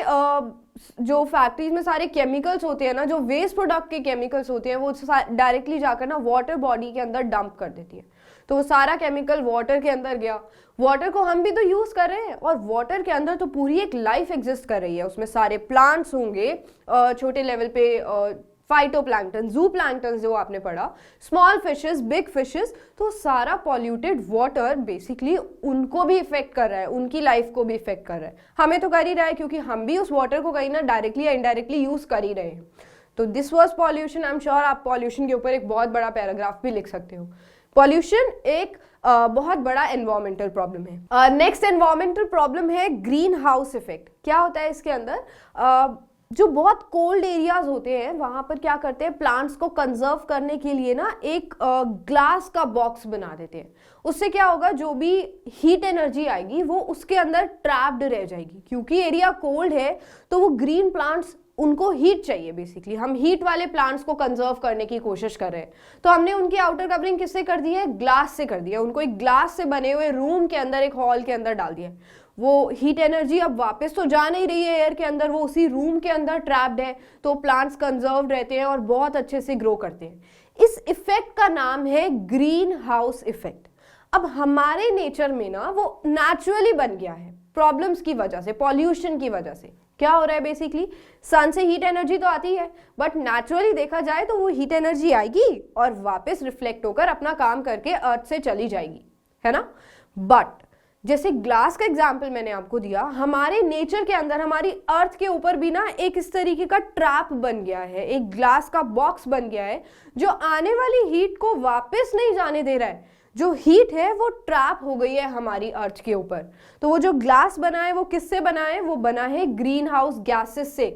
जो फैक्ट्रीज में सारे केमिकल्स होते हैं ना, जो वेस्ट प्रोडक्ट के केमिकल्स होते हैं, वो डायरेक्टली जाकर ना वाटर बॉडी के अंदर डंप कर देती है। तो वो सारा केमिकल वाटर के अंदर गया, वाटर को हम भी तो यूज कर रहे हैं, और वाटर के अंदर तो पूरी एक लाइफ एग्जिस्ट कर रही है। उसमें सारे प्लांट्स होंगे, छोटे लेवल पे फाइटोप्लैंक्टन, जू प्लैंक्टन जो आपने पढ़ा, स्मॉल फिशेस, बिग फिशेस। तो सारा पॉल्यूटेड वाटर बेसिकली उनको भी इफेक्ट कर रहा है, उनकी लाइफ को भी इफेक्ट कर रहा है। हमें तो कर ही रहा है क्योंकि हम भी उस वाटर को कहीं ना डायरेक्टली या इनडायरेक्टली यूज कर ही रहे हैं। तो this was pollution. I am sure आप पॉल्यूशन के ऊपर एक बहुत बड़ा पैराग्राफ भी लिख सकते हो। पॉल्यूशन एक बहुत बड़ा एनवायरमेंटल प्रॉब्लम है। नेक्स्ट एनवायरमेंटल प्रॉब्लम है ग्रीन हाउस इफेक्ट। क्या होता है इसके अंदर? जो बहुत कोल्ड एरियाज होते हैं वहां पर क्या करते हैं, प्लांट्स को कंजर्व करने के लिए ना एक ग्लास का बॉक्स बना देते हैं। उससे क्या होगा, जो भी हीट एनर्जी आएगी वो उसके अंदर ट्रैप्ड रह जाएगी। क्योंकि एरिया कोल्ड है तो वो ग्रीन प्लांट्स, उनको हीट चाहिए। बेसिकली हम हीट वाले प्लांट्स को कंजर्व करने की कोशिश कर रहे हैं, तो हमने उनकी आउटर कवरिंग किससे कर दी है? ग्लास से कर दिया। उनको एक ग्लास से बने हुए रूम के अंदर, एक हॉल के अंदर डाल दिया। वो हीट एनर्जी अब वापस तो जा नहीं रही है एयर के अंदर, वो उसी रूम के अंदर ट्रैप्ड है, तो प्लांट्स कंजर्व रहते हैं और बहुत अच्छे से ग्रो करते हैं। इस इफेक्ट का नाम है ग्रीन हाउस इफेक्ट। अब हमारे नेचर में ना वो नेचुरली बन गया है, प्रॉब्लम्स की वजह से, पॉल्यूशन की वजह से। क्या हो रहा है बेसिकली, सन से हीट एनर्जी तो आती है, बट नेचुरली देखा जाए तो वो हीट एनर्जी आएगी और वापस रिफ्लेक्ट होकर अपना काम करके अर्थ से चली जाएगी, है ना। बट जैसे ग्लास का एग्जाम्पल मैंने आपको दिया, हमारे नेचर के अंदर, हमारी अर्थ के ऊपर भी ना एक इस तरीके का ट्रैप बन गया है, एक ग्लास का बॉक्स बन गया है जो आने वाली हीट को वापस नहीं जाने दे रहा है। जो हीट है वो ट्रैप हो गई है हमारी अर्थ के ऊपर। तो वो जो ग्लास बना है वो किससे बना है, वो बना है ग्रीन हाउस गैसेस से।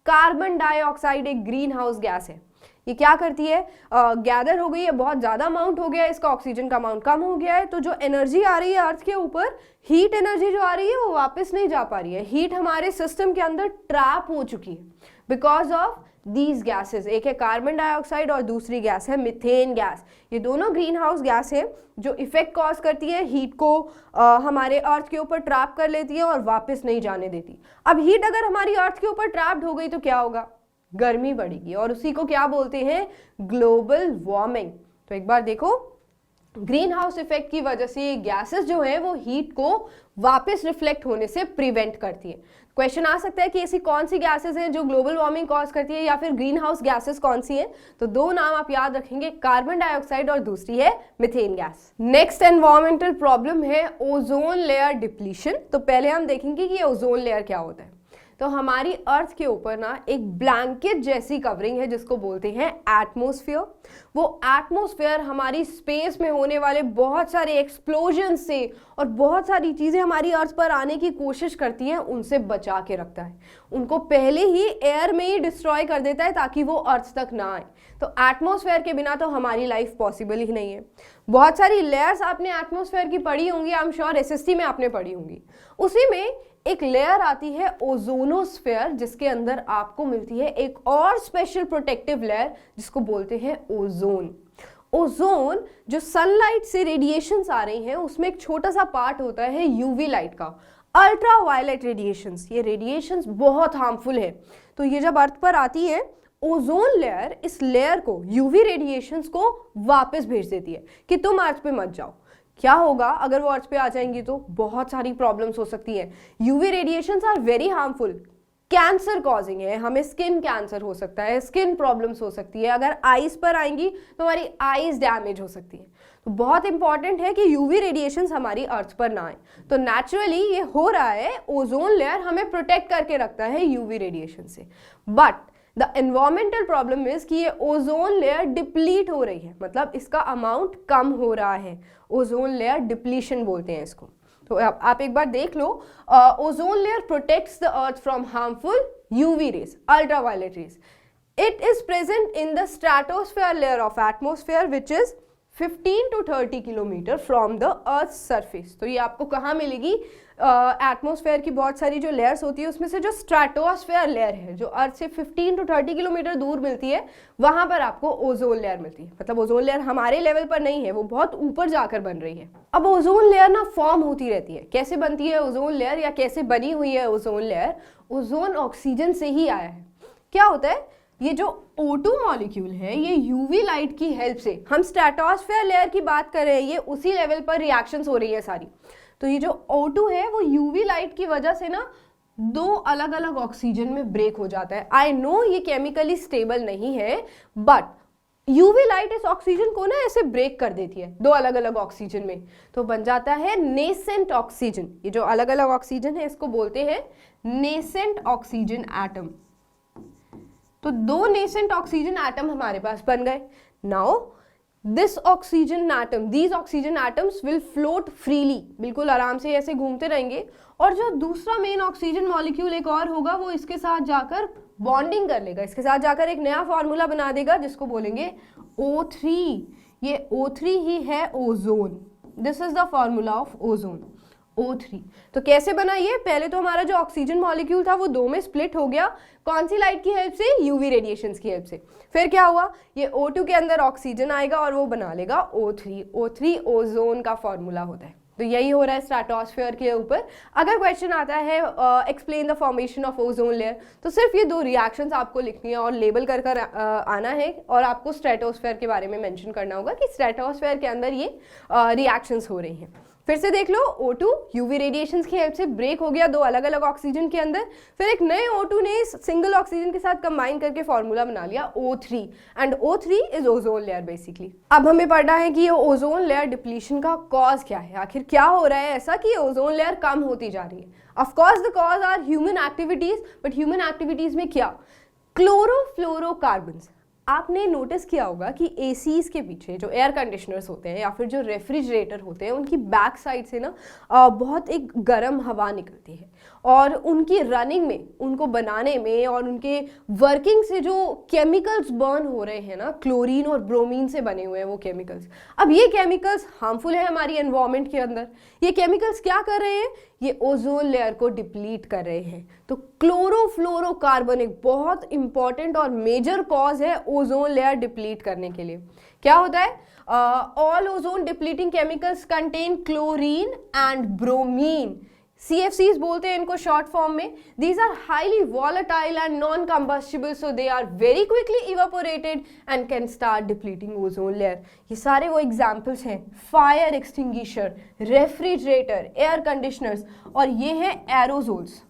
कार्बन डाइऑक्साइड एक ग्रीन हाउस गैस है। ये क्या करती है, गैदर हो गई है, बहुत ज्यादा अमाउंट हो गया है, इसका ऑक्सीजन का अमाउंट कम हो गया है, तो जो एनर्जी आ रही है अर्थ के ऊपर, हीट एनर्जी जो आ रही है वो वापस नहीं जा पा रही है। हीट हमारे सिस्टम के अंदर ट्रैप हो चुकी है बिकॉज ऑफ दीज गैसेस। एक है कार्बन डाइऑक्साइड और दूसरी गैस है मीथेन गैस। ये दोनों ग्रीन हाउस गैस है जो इफेक्ट कॉज करती है, हीट को हमारे अर्थ के ऊपर ट्रैप कर लेती है और वापस नहीं जाने देती। अब हीट अगर हमारी अर्थ के ऊपर ट्रैप्ड हो गई तो क्या होगा, गर्मी बढ़ेगी, और उसी को क्या बोलते हैं, ग्लोबल वार्मिंग। तो एक बार देखो, ग्रीन हाउस इफेक्ट की वजह से ये गैसेस जो है वो हीट को वापस रिफ्लेक्ट होने से प्रिवेंट करती है। क्वेश्चन आ सकता है कि ऐसी कौन सी गैसेस हैं जो ग्लोबल वार्मिंग कॉज करती है, या फिर ग्रीन हाउस गैसेस कौन सी हैं। तो दो नाम आप याद रखेंगे, कार्बन डाइऑक्साइड और दूसरी है methane gas. Next environmental problem है ओजोन लेयर डिप्लीशन। तो पहले हम देखेंगे कि ओजोन लेयर क्या होता है। तो हमारी अर्थ के ऊपर ना एक ब्लैंकेट जैसी कवरिंग है जिसको बोलते हैं एटमॉस्फेयर। वो एटमॉस्फेयर हमारी स्पेस में होने वाले बहुत सारे एक्सप्लोजन से और बहुत सारी चीज़ें हमारी अर्थ पर आने की कोशिश करती हैं, उनसे बचा के रखता है। उनको पहले ही एयर में ही डिस्ट्रॉय कर देता है ताकि वो अर्थ तक ना आए। तो एटमॉस्फेयर के बिना तो हमारी लाइफ पॉसिबल ही नहीं है। बहुत सारी लेयर्स आपने एटमॉस्फेयर की पढ़ी होंगी, आई एम श्योर एसएसटी में आपने पढ़ी होंगी। उसी में एक लेयर आती है ओजोनोस्फेयर, जिसके अंदर आपको मिलती है एक और स्पेशल प्रोटेक्टिव लेयर जिसको बोलते हैं ओजोन। ओजोन जो सनलाइट से रेडिएशंस आ रही हैं उसमें एक छोटा सा पार्ट होता है यूवी लाइट का, अल्ट्रा वायलेट रेडिएशंस। ये रेडिएशंस बहुत हार्मफुल है। तो ये जब अर्थ पर आती है, ओजोन लेयर इस लेयर को, यूवी रेडिएशंस को वापस भेज देती है कि तुम अर्थ पे मत जाओ। क्या होगा अगर वो अर्थ पे आ जाएंगी तो बहुत सारी प्रॉब्लम्स हो सकती हैं। UV radiations are very harmful, cancer causing है, हमें स्किन कैंसर हो सकता है, स्किन प्रॉब्लम्स हो सकती है। अगर आईज पर आएंगी तो हमारी आईज डैमेज हो सकती है। तो बहुत इंपॉर्टेंट है कि यूवी रेडिएशंस हमारी अर्थ पर ना आए। तो नेचुरली ये हो रहा है, ओजोन लेयर हमें प्रोटेक्ट करके रखता है यूवी रेडिएशन से। But the environmental problem is कि ये ओजोन लेयर डिप्लीट हो रही है, मतलब इसका अमाउंट कम हो रहा है। ओजोन लेयर डिप्लीशन बोलते हैं इसको। तो आप एक बार देख लो, ozone layer protects the earth from harmful UV rays, ultraviolet rays. It is present in the stratosphere layer of atmosphere which is 15 to 30 kilometre from the earth surface. तो ये आपको कहाँ मिलेगी, एटमॉस्फेयर की बहुत सारी जो लेयर्स होती है उसमें से जो स्ट्रेटोस्फेयर लेयर है जो अर्थ से 15 to 30 किलोमीटर दूर मिलती है, वहां पर आपको ओजोन लेयर मिलती है। मतलब ओजोन लेयर हमारे लेवल पर नहीं है, वो बहुत ऊपर जाकर बन रही है। अब ओजोन लेयर ना फॉर्म होती रहती है। कैसे बनती है ओजोन लेयर, या कैसे बनी हुई है ओजोन लेयर? ओजोन ऑक्सीजन से ही आया है। क्या होता है, ये जो O2 मॉलिक्यूल है ये यूवी लाइट की हेल्प से, हम स्ट्रेटोस्फेयर लेयर की बात कर रहे हैं, ये उसी लेवल पर रिएक्शंस हो रही है सारी। तो ये जो O2 है वो यूवी लाइट की वजह से ना दो अलग अलग ऑक्सीजन में ब्रेक हो जाता है। आई नो ये केमिकली स्टेबल नहीं है, बट यूवी लाइट इस ऑक्सीजन को ना ऐसे ब्रेक कर देती है दो अलग अलग ऑक्सीजन में, तो बन जाता है नेसेंट ऑक्सीजन। ये जो अलग अलग ऑक्सीजन है इसको बोलते हैं नेसेंट ऑक्सीजन एटम। तो दो नेसेंट ऑक्सीजन एटम हमारे पास बन गए। Now this oxygen atom, these oxygen atoms will float freely, बिल्कुल आराम से ऐसे घूमते रहेंगे। और जो दूसरा मेन ऑक्सीजन मॉलिक्यूल एक और होगा वो इसके साथ जाकर बॉन्डिंग कर लेगा, इसके साथ जाकर एक नया फॉर्मूला बना देगा जिसको बोलेंगे O3। ये O3 ही है ozone. This is the formula of ozone, O3। तो कैसे बना ये? पहले तो हमारा जो ऑक्सीजन मॉलिक्यूल था वो दो में स्प्लिट हो गया। कौन सी लाइट की हेल्प से? यूवी रेडिएशंस की हेल्प से। फिर क्या हुआ, ये O2 के अंदर ऑक्सीजन आएगा और वो बना लेगा O3। O3 ओजोन का फॉर्मूला होता है। तो यही हो रहा है स्ट्रेटोस्फेयर के ऊपर। अगर क्वेश्चन आता है explain the formation of ozone layer, तो सिर्फ ये 2 रिएक्शंस आपको लिखनी है और लेबल कर कर आना है, और आपको स्ट्रेटोस्फेयर के बारे में मेंशन करना होगा कि स्ट्रेटोस्फेयर के अंदर ये रिएक्शंस हो रही हैं। फिर से देख लो, O2 यूवी रेडिएशंस की हेल्प से ब्रेक हो गया 2 अलग अलग ऑक्सीजन के अंदर, फिर एक नए O2 ने सिंगल ऑक्सीजन के साथ कंबाइन करके फॉर्मूला बना लिया O3, and O3 is ozone layer basically. अब हमें पढ़ना है कि ये ओजोन लेयर डिप्लीशन का कॉज क्या है, आखिर क्या हो रहा है ऐसा कि ओजोन लेयर कम होती जा रही है। Of course the cause are human activities, but human activities में क्या, क्लोरोफ्लोरोकार्बन्स। आपने नोटिस किया होगा कि एसीज के पीछे जो एयर कंडीशनर्स होते हैं या फिर जो रेफ्रिजरेटर होते हैं, उनकी बैक साइड से ना बहुत एक गर्म हवा निकलती है, और उनकी रनिंग में, उनको बनाने में और उनके वर्किंग से जो केमिकल्स बर्न हो रहे हैं ना, क्लोरीन और ब्रोमीन से बने हुए हैं वो केमिकल्स। अब ये केमिकल्स हार्मफुल है हमारी एनवायरनमेंट के अंदर। ये केमिकल्स क्या कर रहे हैं, ये ओजोन लेयर को डिप्लीट कर रहे हैं। तो क्लोरोफ्लोरोकार्बन एक बहुत इंपॉर्टेंट और मेजर कॉज है ओजोन लेयर डिप्लीट करने के लिए। क्या होता है, all ozone depleting chemicals contain chlorine and bromine, CFCs बोलते हैं इनको शॉर्ट फॉर्म में। These are highly volatile and non-combustible, so they are very quickly evaporated and can start depleting ozone layer. ये सारे वो एग्जाम्पल्स हैं, fire extinguisher, refrigerator, air conditioners, और ये हैं एरोजोल्स।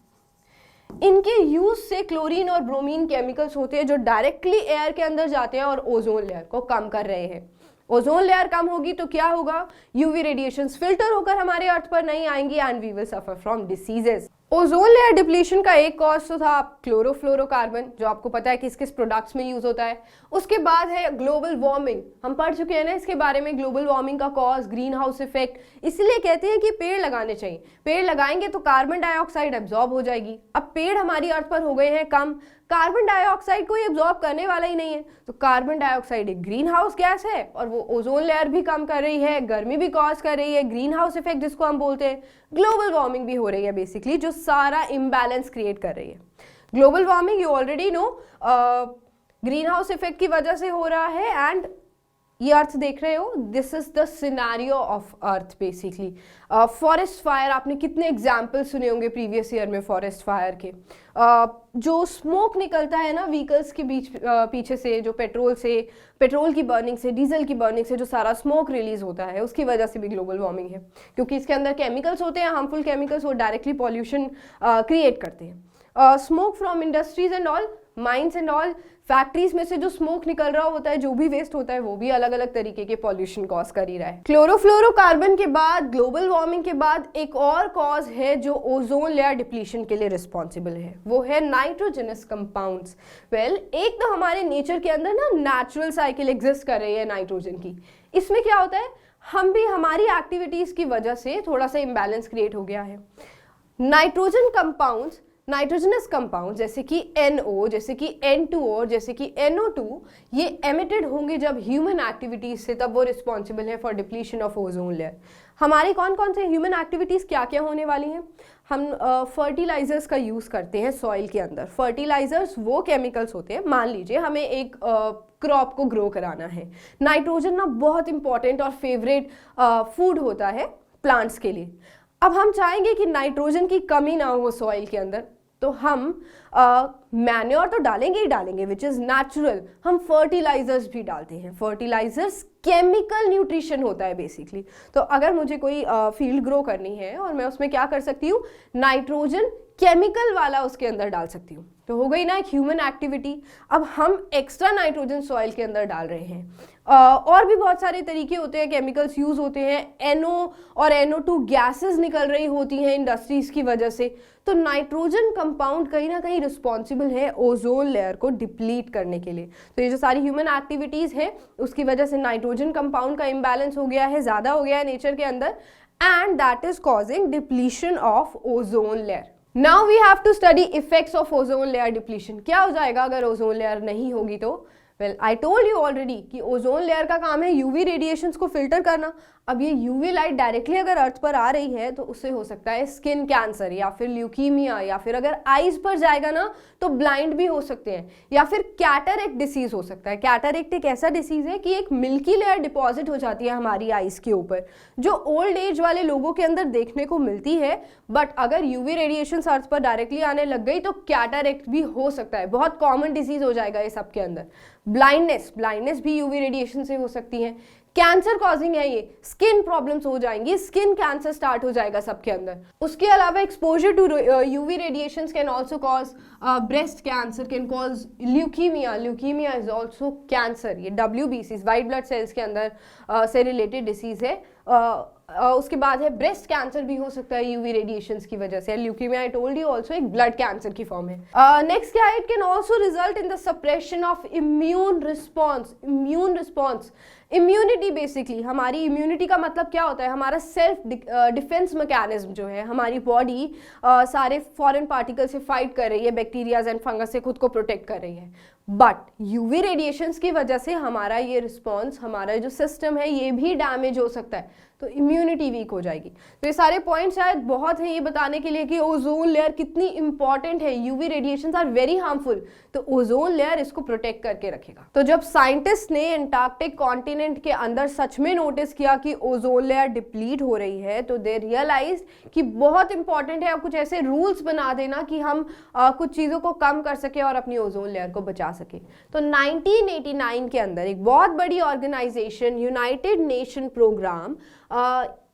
इनके यूज से क्लोरीन और ब्रोमीन केमिकल्स होते हैं जो डायरेक्टली एयर के अंदर जाते हैं और ओजोन लेयर को कम कर रहे हैं। ओजोन लेयर कम होगी तो क्या होगा, यूवी रेडिएशंस फिल्टर होकर हमारे अर्थ पर नहीं आएंगी and we will suffer from diseases. Ozone layer depletion का एक कॉज तो था क्लोरोफ्लोरोकार्बन, जो आपको पता है किस किस प्रोडक्ट्स में यूज होता है। उसके बाद है ग्लोबल वार्मिंग, हम पढ़ चुके हैं ना इसके बारे में। ग्लोबल वार्मिंग का कॉज ग्रीन हाउस इफेक्ट, इसलिए कहते हैं कि पेड़ लगाने चाहिए। पेड़ लगाएंगे तो कार्बन डाइऑक्साइड एब्जॉर्ब हो जाएगी। अब पेड़ हमारी अर्थ पर हो गए हैं कम, कार्बन डाइऑक्साइड को एब्जॉर्ब करने वाला ही नहीं है, तो कार्बन डाइऑक्साइड एक ग्रीन हाउस गैस है और वो ओजोन लेयर भी कम कर रही है, गर्मी भी कॉज कर रही है, ग्रीन हाउस इफेक्ट जिसको हम बोलते हैं, ग्लोबल वार्मिंग भी हो रही है बेसिकली, जो सारा इम्बैलेंस क्रिएट कर रही है। Global warming you already know green house effect की वजह से हो रहा है, एंड ये अर्थ देख रहे हो, this is the scenario of earth basically. Forest fire, आपने कितने एग्जाम्पल सुने होंगे प्रीवियस ईयर में फॉरेस्ट फायर के। जो स्मोक निकलता है ना व्हीकल्स के पीछे से, जो पेट्रोल की बर्निंग से, डीजल की बर्निंग से जो सारा स्मोक रिलीज होता है, उसकी वजह से भी ग्लोबल वार्मिंग है, क्योंकि इसके अंदर केमिकल्स होते हैं, हार्मफुल केमिकल्स, वो डायरेक्टली पॉल्यूशन क्रिएट करते हैं। Smoke from industries and all, mines and all, factories में से जो स्मोक निकल रहा होता है, जो भी वेस्ट होता है, वो भी अलग अलग तरीके के पॉल्यूशन कॉज कर ही रहा है। क्लोरोफ्लोरोकार्बन के बाद, ग्लोबल वार्मिंग के बाद एक और कॉज है जो ओजोन लेयर डिप्लीशन के लिए रिस्पॉन्सिबल है, वो है नाइट्रोजनस कंपाउंड्स। वेल, एक तो हमारे नेचर के अंदर ना नेचुरल साइकिल एग्जिस्ट कर रही है नाइट्रोजन की। इसमें क्या होता है, हम भी हमारी एक्टिविटीज की वजह से थोड़ा सा इम्बैलेंस क्रिएट हो गया है। नाइट्रोजन कंपाउंड्स, नाइट्रोजनस कंपाउंड जैसे कि NO, जैसे कि N2O, जैसे कि NO2, ये एमिटेड होंगे जब ह्यूमन एक्टिविटीज से, तब वो रिस्पॉन्सिबल है for depletion of ozone layer. हमारी कौन कौन से ह्यूमन एक्टिविटीज क्या क्या होने वाली हैं, हम फर्टिलाइजर्स का यूज़ करते हैं सॉइल के अंदर। फर्टिलाइजर्स वो केमिकल्स होते हैं, मान लीजिए हमें एक क्रॉप को ग्रो कराना है, नाइट्रोजन ना बहुत इंपॉर्टेंट और फेवरेट फूड होता है प्लांट्स के लिए। अब हम चाहेंगे कि नाइट्रोजन की कमी ना हो सॉइल के अंदर, तो हम मैन्योर तो डालेंगे ही डालेंगे, विच इज़ नेचुरल। हम फर्टिलाइजर्स भी डालते हैं। फर्टिलाइजर्स केमिकल न्यूट्रिशन होता है बेसिकली। तो अगर मुझे कोई फील्ड ग्रो करनी है और मैं उसमें क्या कर सकती हूँ, नाइट्रोजन केमिकल वाला उसके अंदर डाल सकती हूँ, तो हो गई ना एक ह्यूमन एक्टिविटी। अब हम एक्स्ट्रा नाइट्रोजन सॉइल के अंदर डाल रहे हैं। और भी बहुत सारे तरीके होते हैं, केमिकल्स यूज होते हैं, NO और NO2 गैसेस निकल रही होती हैं इंडस्ट्रीज की वजह से। तो नाइट्रोजन कंपाउंड कहीं ना कहीं रिस्पॉन्सिबल है ओजोन लेयर को डिप्लीट करने के लिए। तो ये जो सारी ह्यूमन एक्टिविटीज है, उसकी वजह से नाइट्रोजन कंपाउंड का इम्बैलेंस हो गया है, ज्यादा हो गया है नेचर के अंदर, and that is causing depletion of ozone layer. Now we have to study effects of ozone layer depletion. क्या हो जाएगा अगर ओजोन लेयर नहीं होगी तो? Well I told you already कि ओजोन लेयर का काम है यूवी रेडिएशंस को फिल्टर करना। अब ये यूवी लाइट डायरेक्टली अगर अर्थ पर आ रही है तो उससे हो सकता है स्किन कैंसर या फिर ल्यूकीमिया, या फिर अगर आईज पर जाएगा ना तो ब्लाइंड भी हो सकते हैं, या फिर कैटरेक्ट डिसीज हो सकता है। कैटरेक्ट एक ऐसा डिसीज है कि एक मिल्की लेयर डिपॉजिट हो जाती है हमारी आईज के ऊपर, जो ओल्ड एज वाले लोगों के अंदर देखने को मिलती है। बट अगर यूवी रेडिएशन अर्थ पर डायरेक्टली आने लग गई तो कैटरेक्ट भी हो सकता है, बहुत कॉमन डिसीज हो जाएगा ये सबके अंदर। ब्लाइंडनेस भी यूवी रेडिएशन से हो सकती है। कैंसर कॉजिंग है ये, स्किन प्रॉब्लम्स हो जाएंगी, स्किन कैंसर स्टार्ट हो जाएगा सबके अंदर। उसके अलावा exposure to UV radiations can also cause breast cancer, can cause leukemia is also cancer. ये WBCs व्हाइट ब्लड सेल्स के अंदर से रिलेटेड डिसीज है। उसके बाद है ब्रेस्ट कैंसर भी हो सकता है यूवी रेडिएशंस की वजह से। Leukaemia I told you also एक ब्लड कैंसर की फॉर्म है। नेक्स्ट क्या है, it can also result in the suppression of immune response. Immunity basically, हमारी इम्यूनिटी का मतलब क्या होता है, हमारा सेल्फ डिफेंस मैकेनिज्म जो है, हमारी बॉडी सारे फॉरेन पार्टिकल से फाइट कर रही है, बैक्टीरियाज एंड फंगस से खुद को प्रोटेक्ट कर रही है। बट यूवी रेडिएशंस की वजह से हमारा ये रिस्पॉन्स, हमारा जो सिस्टम है ये भी डैमेज हो सकता है, तो इम्यूनिटी वीक हो जाएगी। तो ये सारे पॉइंट्स शायद बहुत हैं ये बताने के लिए कि ओजोन लेयर कितनी इंपॉर्टेंट है। UV radiations are very harmful, तो ओजोन लेयर इसको प्रोटेक्ट करके रखेगा। तो जब साइंटिस्ट ने एंटार्क्टिक कॉन्टिनेंट के अंदर सच में नोटिस किया कि ओजोन लेयर डिप्लीट हो रही है, तो दे रियलाइज कि बहुत इंपॉर्टेंट है अब कुछ ऐसे रूल्स बना देना कि हम कुछ चीज़ों को कम कर सके और अपनी ओजोन लेयर को बचा सके। तो 1989 के अंदर एक बहुत बड़ी ऑर्गेनाइजेशन यूनाइटेड नेशन प्रोग्राम,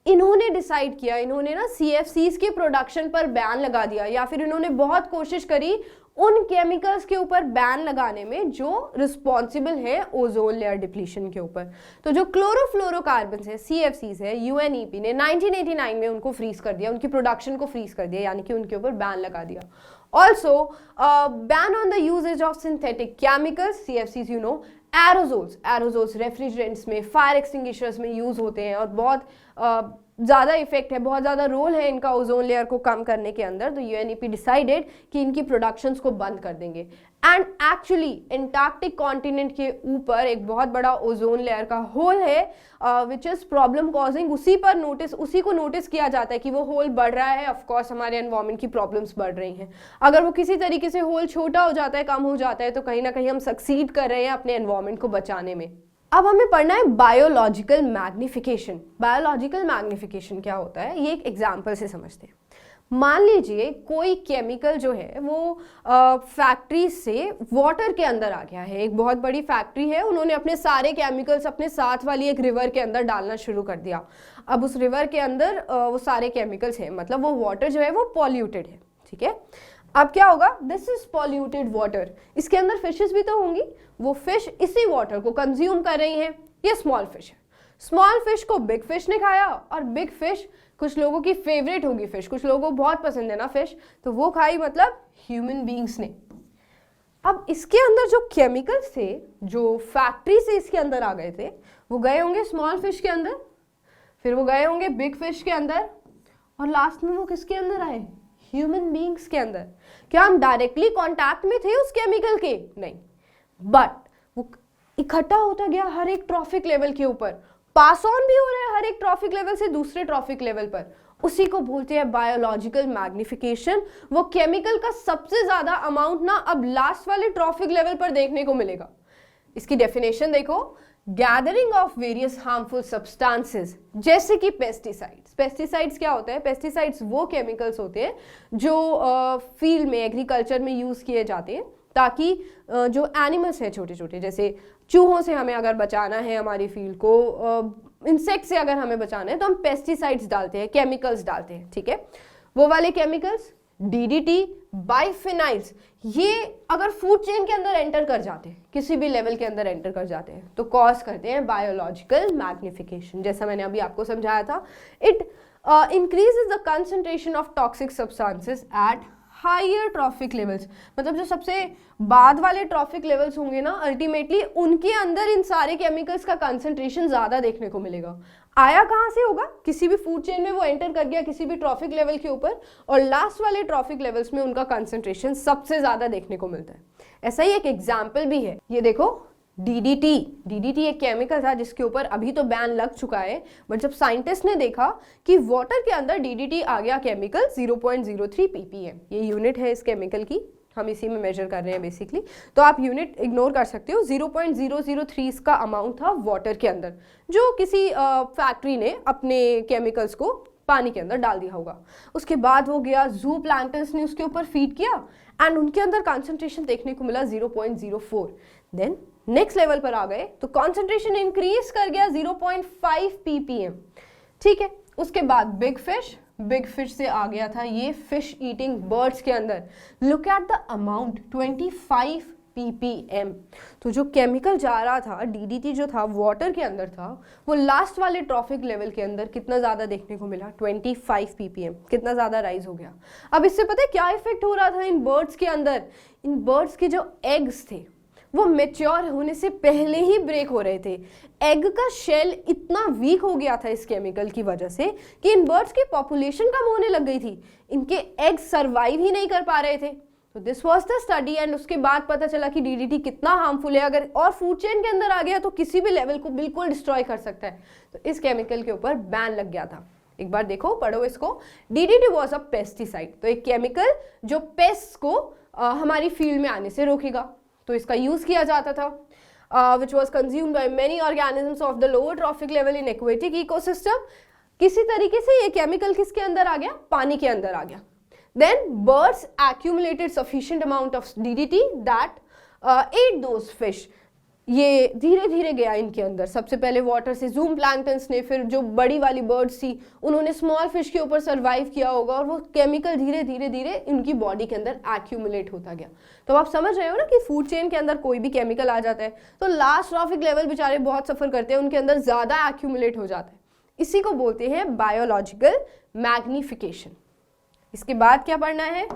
इन्होंने डिसाइड किया, इन्होंने ना CFCs के प्रोडक्शन पर बैन लगा दिया, या फिर इन्होंने बहुत कोशिश करी उन केमिकल्स के ऊपर बैन लगाने में जो रिस्पॉन्सिबल है ओजोन लेयर डिप्लीशन के ऊपर। तो जो क्लोरोफ्लोरोकार्बन्स है, CFCs है, UNEP ने 1989 में उनको फ्रीज कर दिया, उनकी प्रोडक्शन को फ्रीज कर दिया, यानी कि उनके ऊपर बैन लगा दिया। Also, ban on the usage of synthetic chemicals, CFCs, you know, aerosols refrigerants में, फायर एक्सटिंग्विशर्स में यूज होते हैं और बहुत ज़्यादा इफेक्ट है, बहुत ज़्यादा रोल है इनका ओजोन लेयर को कम करने के अंदर। तो UNEP डिसाइडेड कि इनकी प्रोडक्शंस को बंद कर देंगे। एंड एक्चुअली एंटार्क्टिक कॉन्टिनेंट के ऊपर एक बहुत बड़ा ओजोन लेयर का होल है विच इज़ प्रॉब्लम कॉजिंग। उसी को नोटिस किया जाता है कि वो होल बढ़ रहा है। ऑफकोर्स हमारे एनवायरमेंट की प्रॉब्लम्स बढ़ रही हैं। अगर वो किसी तरीके से होल छोटा हो जाता है, कम हो जाता है, तो कहीं ना कहीं हम सक्सीड कर रहे हैं अपने एनवायरमेंट को बचाने में। अब हमें पढ़ना है बायोलॉजिकल मैग्निफिकेशन। बायोलॉजिकल मैग्निफिकेशन क्या होता है, ये एक एग्जाम्पल से समझते हैं। मान लीजिए कोई केमिकल जो है वो फैक्ट्री से वाटर के अंदर आ गया है। एक बहुत बड़ी फैक्ट्री है, उन्होंने अपने सारे केमिकल्स अपने साथ वाली एक रिवर के अंदर डालना शुरू कर दिया। अब उस रिवर के अंदर वो सारे केमिकल्स हैं, मतलब वो वाटर जो है वो पॉल्यूटेड है, ठीक है। अब क्या होगा, दिस इज पॉल्यूटेड वाटर, इसके अंदर फिशेस भी तो होंगी, वो फिश इसी वाटर को कंज्यूम कर रही हैं। ये स्मॉल फिश है, स्मॉल फिश को बिग फिश ने खाया, और बिग फिश कुछ लोगों की फेवरेट होगी फिश, कुछ लोगों को बहुत पसंद है ना फिश, तो वो खाई, मतलब ह्यूमन बींग्स ने। अब इसके अंदर जो केमिकल्स थे जो फैक्ट्री से इसके अंदर आ गए थे, वो गए होंगे स्मॉल फिश के अंदर, फिर वो गए होंगे बिग फिश के अंदर, और लास्ट में वो किसके अंदर आए, ह्यूमन बींग्स के अंदर। क्या हम डायरेक्टली कांटेक्ट में थे उस केमिकल के? नहीं, बट वो इकट्ठा होता गया हर एक ट्रॉफिक लेवल के ऊपर, पास ऑन भी हो रहा है हर एक ट्रॉफिक लेवल से दूसरे ट्रॉफिक लेवल पर। उसी को बोलते हैं बायोलॉजिकल मैग्निफिकेशन। वो केमिकल का सबसे ज्यादा अमाउंट ना अब लास्ट वाले ट्रॉफिक लेवल पर देखने को मिलेगा। इसकी डेफिनेशन देखो, gathering of various harmful substances, जैसे कि पेस्टिसाइड्स। पेस्टिसाइड्स क्या होता है, पेस्टिसाइड्स वो केमिकल्स होते हैं जो फील्ड में, एग्रीकल्चर में यूज किए जाते हैं ताकि जो एनिमल्स हैं छोटे छोटे, जैसे चूहों से हमें अगर बचाना है हमारी फील्ड को, इंसेक्ट से अगर हमें बचाना है, तो हम पेस्टिसाइड्स डालते हैं, केमिकल्स डालते हैं, ठीक है। वो वाले केमिकल्स DDT, बाइफिनाइल्स, ये अगर फूड चेन के अंदर एंटर कर जाते हैं, किसी भी लेवल के अंदर एंटर कर जाते हैं, तो कॉज करते हैं बायोलॉजिकल मैग्निफिकेशन। जैसा मैंने अभी आपको समझाया था, it increases the concentration of toxic substances at higher trophic levels. मतलब जो सबसे बाद वाले ट्रॉफिक लेवल्स होंगे ना, अल्टीमेटली उनके अंदर इन सारे केमिकल्स का कंसंट्रेशन ज्यादा देखने को मिलेगा। आया कहाँ से होगा, किसी भी फूड चेन में वो एंटर कर गया किसी भी ट्रॉफिक लेवल के ऊपर, और लास्ट वाले ट्रॉफिक लेवल्स में उनका कंसंट्रेशन सबसे ज्यादा देखने को मिलता है। ऐसा ही एक एग्जाम्पल भी है, ये देखो, डीडीटी एक केमिकल था जिसके ऊपर अभी तो बैन लग चुका है, बट जब साइंटिस्ट ने देखा कि वाटर के अंदर डीडीटी आ गया केमिकल 0.03 ppm, ये यूनिट है इस केमिकल की, हम इसी में मेजर कर रहे हैं बेसिकली, तो आप यूनिट इग्नोर कर सकते हो। 0.003 इसका अमाउंट था वाटर के अंदर, जो किसी फैक्ट्री ने अपने केमिकल्स को पानी के अंदर डाल दिया होगा। उसके बाद वो गया, जू प्लांटर्स ने उसके ऊपर फीड किया एंड उनके अंदर कॉन्सेंट्रेशन देखने को मिला 0.04। देन नेक्स्ट लेवल पर आ गए तो कॉन्सेंट्रेशन इंक्रीज कर गया 0.5 ppm, ठीक है। उसके बाद बिग फिश से आ गया था ये फिश ईटिंग बर्ड्स के अंदर, look at the amount 25 ppm। तो जो केमिकल जा रहा था डीडीटी जो था वाटर के अंदर था, वो लास्ट वाले ट्रॉफिक लेवल के अंदर कितना ज़्यादा देखने को मिला, 25 ppm, कितना ज़्यादा राइज हो गया। अब इससे पता है क्या इफेक्ट हो रहा था इन बर्ड्स के अंदर, इन बर्ड्स के जो एग्स थे वो मेच्योर होने से पहले ही ब्रेक हो रहे थे। एग का शेल इतना वीक हो गया था इस केमिकल की वजह से कि इन बर्ड्स की पॉपुलेशन कम होने लग गई थी, इनके एग सर्वाइव ही नहीं कर पा रहे थे। तो this was the study and उसके बाद पता चला कि डीडीटी कितना हार्मफुल है, अगर और फूड चेन के अंदर आ गया तो किसी भी लेवल को बिल्कुल डिस्ट्रॉय कर सकता है। तो इस केमिकल के ऊपर बैन लग गया था। एक बार देखो, पढ़ो इसको। डीडीटी वाज अ पेस्टिसाइड, तो एक केमिकल जो पेस्ट को हमारी फील्ड में आने से रोकेगा, तो इसका यूज किया जाता था, which was consumed by many organisms of the lower trophic level in aquatic ecosystem. किसी तरीके से ये केमिकल किसके अंदर आ गया, पानी के अंदर आ गया। Then birds accumulated sufficient amount of DDT that ate those fish। ये धीरे धीरे गया इनके अंदर, सबसे पहले वाटर से जूम प्लैंक्टन्स ने, फिर जो बड़ी वाली बर्ड्स थी उन्होंने स्मॉल फिश के ऊपर सर्वाइव किया होगा और वो केमिकल धीरे धीरे धीरे इनकी बॉडी के अंदर एक्यूमुलेट होता गया। तो आप समझ रहे हो ना कि फूड चेन के अंदर कोई भी केमिकल आ जाता है तो लास्ट ट्रॉफिक लेवल बेचारे बहुत सफर करते हैं, उनके अंदर ज़्यादा एक्यूमुलेट हो जाता है। इसी को बोलते हैं बायोलॉजिकल मैग्निफिकेशन। इसके बाद क्या पढ़ना है,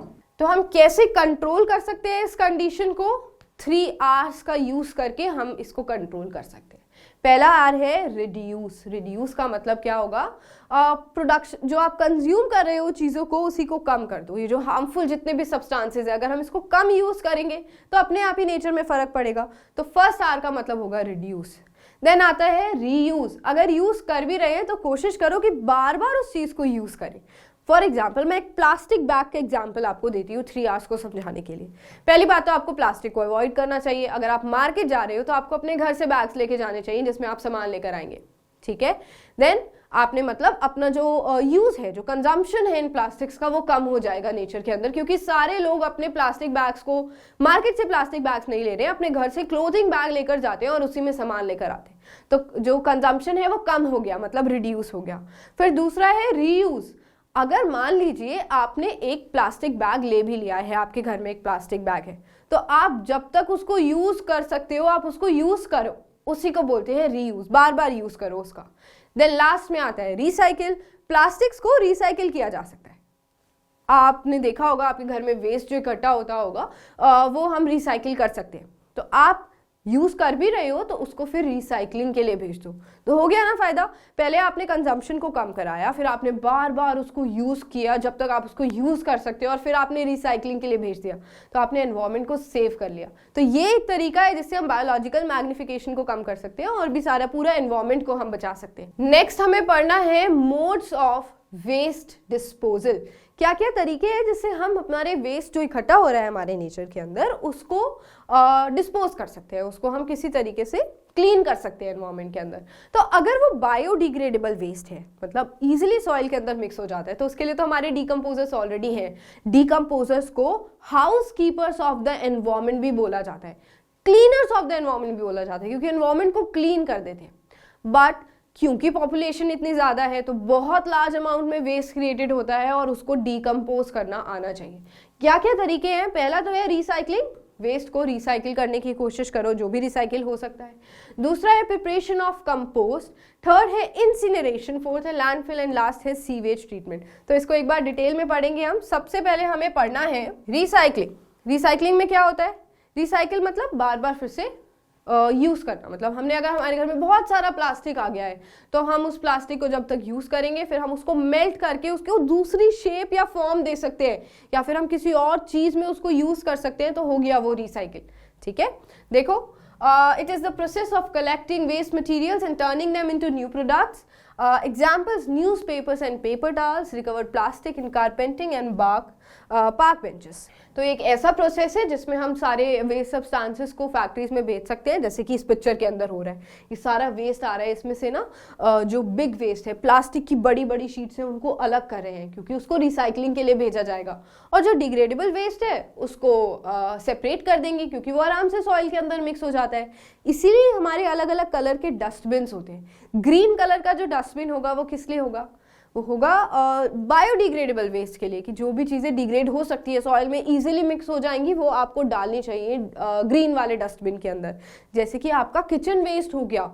तो हम कैसे कंट्रोल कर सकते हैं इस कंडीशन को। 3 R's का यूज करके हम इसको कंट्रोल कर सकते हैं। पहला R है रिड्यूस। रिड्यूस का मतलब क्या होगा, प्रोडक्शन, जो आप कंज्यूम कर रहे हो चीज़ों को उसी को कम कर दो। ये जो हार्मफुल जितने भी सब्सटेंसेस है अगर हम इसको कम यूज करेंगे तो अपने आप ही नेचर में फर्क पड़ेगा। तो फर्स्ट R का मतलब होगा रिड्यूस। देन आता है रीयूज। अगर यूज कर भी रहे हैं तो कोशिश करो कि बार बार उस चीज़ को यूज करें। फॉर एग्जाम्पल मैं एक प्लास्टिक बैग का एग्जाम्पल आपको देती हूँ 3 R's को समझाने के लिए। पहली बात तो आपको प्लास्टिक को अवॉइड करना चाहिए। अगर आप मार्केट जा रहे हो तो आपको अपने घर से बैग्स लेके जाने चाहिए जिसमें आप सामान लेकर आएंगे, ठीक है। देन आपने मतलब अपना जो यूज़ है, जो कंजम्पशन है इन प्लास्टिक्स का, वो कम हो जाएगा नेचर के अंदर, क्योंकि सारे लोग अपने प्लास्टिक बैग्स को मार्केट से प्लास्टिक बैग्स नहीं ले रहे हैं, अपने घर से क्लोथिंग बैग लेकर जाते हैं और उसी में सामान लेकर आते हैं। तो जो कंजम्पशन है वो कम हो गया, मतलब रिड्यूस हो गया। फिर दूसरा है रीयूज। अगर मान लीजिए आपने एक प्लास्टिक बैग ले भी लिया है, आपके घर में एक प्लास्टिक बैग है, तो आप जब तक उसको यूज कर सकते हो आप उसको यूज करो, उसी को बोलते हैं रीयूज, बार बार यूज करो उसका। देन लास्ट में आता है रिसाइकिल। प्लास्टिक्स को रिसाइकिल किया जा सकता है। आपने देखा होगा आपके घर में वेस्ट जो इकट्ठा होता होगा वो हम रिसाइकिल कर सकते हैं। तो आप यूज कर भी रहे हो तो उसको फिर रिसाइकलिंग के लिए भेज दो, तो हो गया ना फायदा। पहले आपने कंजम्पशन को कम कराया, फिर आपने बार बार उसको यूज किया जब तक आप उसको यूज कर सकते हो, और फिर आपने रिसाइकलिंग के लिए भेज दिया, तो आपने एनवायरनमेंट को सेव कर लिया। तो ये एक तरीका है जिससे हम बायोलॉजिकल मैग्निफिकेशन को कम कर सकते हैं और भी सारा पूरा एनवायरनमेंट को हम बचा सकते हैं। नेक्स्ट हमें पढ़ना है मोड्स ऑफ वेस्ट डिस्पोजल। क्या क्या तरीके हैं जिससे हम हमारे वेस्ट जो इकट्ठा हो रहा है हमारे नेचर के अंदर उसको डिस्पोज कर सकते हैं, उसको हम किसी तरीके से क्लीन कर सकते हैं एनवायरनमेंट के अंदर। तो अगर वो बायोडिग्रेडेबल वेस्ट है, मतलब इजीली सॉइल के अंदर मिक्स हो जाता है, तो उसके लिए तो हमारे डीकम्पोजर्स ऑलरेडी हैं। डीकम्पोजर्स को house keepers of the environment भी बोला जाता है, क्लीनर्स ऑफ द एनवायरनमेंट भी बोला जाता है, क्योंकि एनवायरनमेंट को क्लीन कर देते हैं। बट क्योंकि पॉपुलेशन इतनी ज़्यादा है तो बहुत लार्ज अमाउंट में वेस्ट क्रिएटेड होता है और उसको डीकम्पोज करना आना चाहिए। क्या क्या तरीके हैं, पहला तो है रिसाइकलिंग, वेस्ट को रिसाइकिल करने की कोशिश करो, जो भी रिसाइकिल हो सकता है। दूसरा है प्रिपरेशन ऑफ कंपोस्ट। थर्ड है इंसिनरेशन। फोर्थ है लैंडफिल एंड लास्ट है सीवेज ट्रीटमेंट। तो इसको एक बार डिटेल में पढ़ेंगे हम। सबसे पहले हमें पढ़ना है रिसाइकलिंग। रिसाइकलिंग में क्या होता है, रिसाइकिल मतलब बार बार फिर से यूज़ करना। मतलब हमने अगर हमारे घर में बहुत सारा प्लास्टिक आ गया है तो हम उस प्लास्टिक को जब तक यूज़ करेंगे फिर हम उसको मेल्ट करके उसको दूसरी शेप या फॉर्म दे सकते हैं, या फिर हम किसी और चीज़ में उसको यूज़ कर सकते हैं, तो हो गया वो रिसाइकिल। ठीक है, देखो It is the process of collecting waste materials and turning them into new products. Examples: newspapers and paper towels, recovered plastic in carpenting and park benches. तो एक ऐसा प्रोसेस है जिसमें हम सारे वेस्ट सब्सटेंसेस को फैक्ट्रीज में बेच सकते हैं, जैसे कि इस पिक्चर के अंदर हो रहा है। ये सारा वेस्ट आ रहा है, इसमें से ना जो बिग वेस्ट है, प्लास्टिक की बड़ी बड़ी शीट्स हैं, उनको अलग कर रहे हैं क्योंकि उसको रिसाइकलिंग के लिए भेजा जाएगा। और जो डिग्रेडेबल वेस्ट है उसको सेपरेट कर देंगे क्योंकि वो आराम से सॉइल के अंदर मिक्स हो जाता है। इसीलिए हमारे अलग अलग कलर के डस्टबिन्स होते हैं। ग्रीन कलर का जो डस्टबिन होगा वो किस लिए होगा? वो होगा बायोडिग्रेडेबल वेस्ट के लिए, कि जो भी चीज़ें डिग्रेड हो सकती है, सॉइल में इजीली मिक्स हो जाएंगी, वो आपको डालनी चाहिए ग्रीन वाले डस्टबिन के अंदर। जैसे कि आपका किचन वेस्ट हो गया,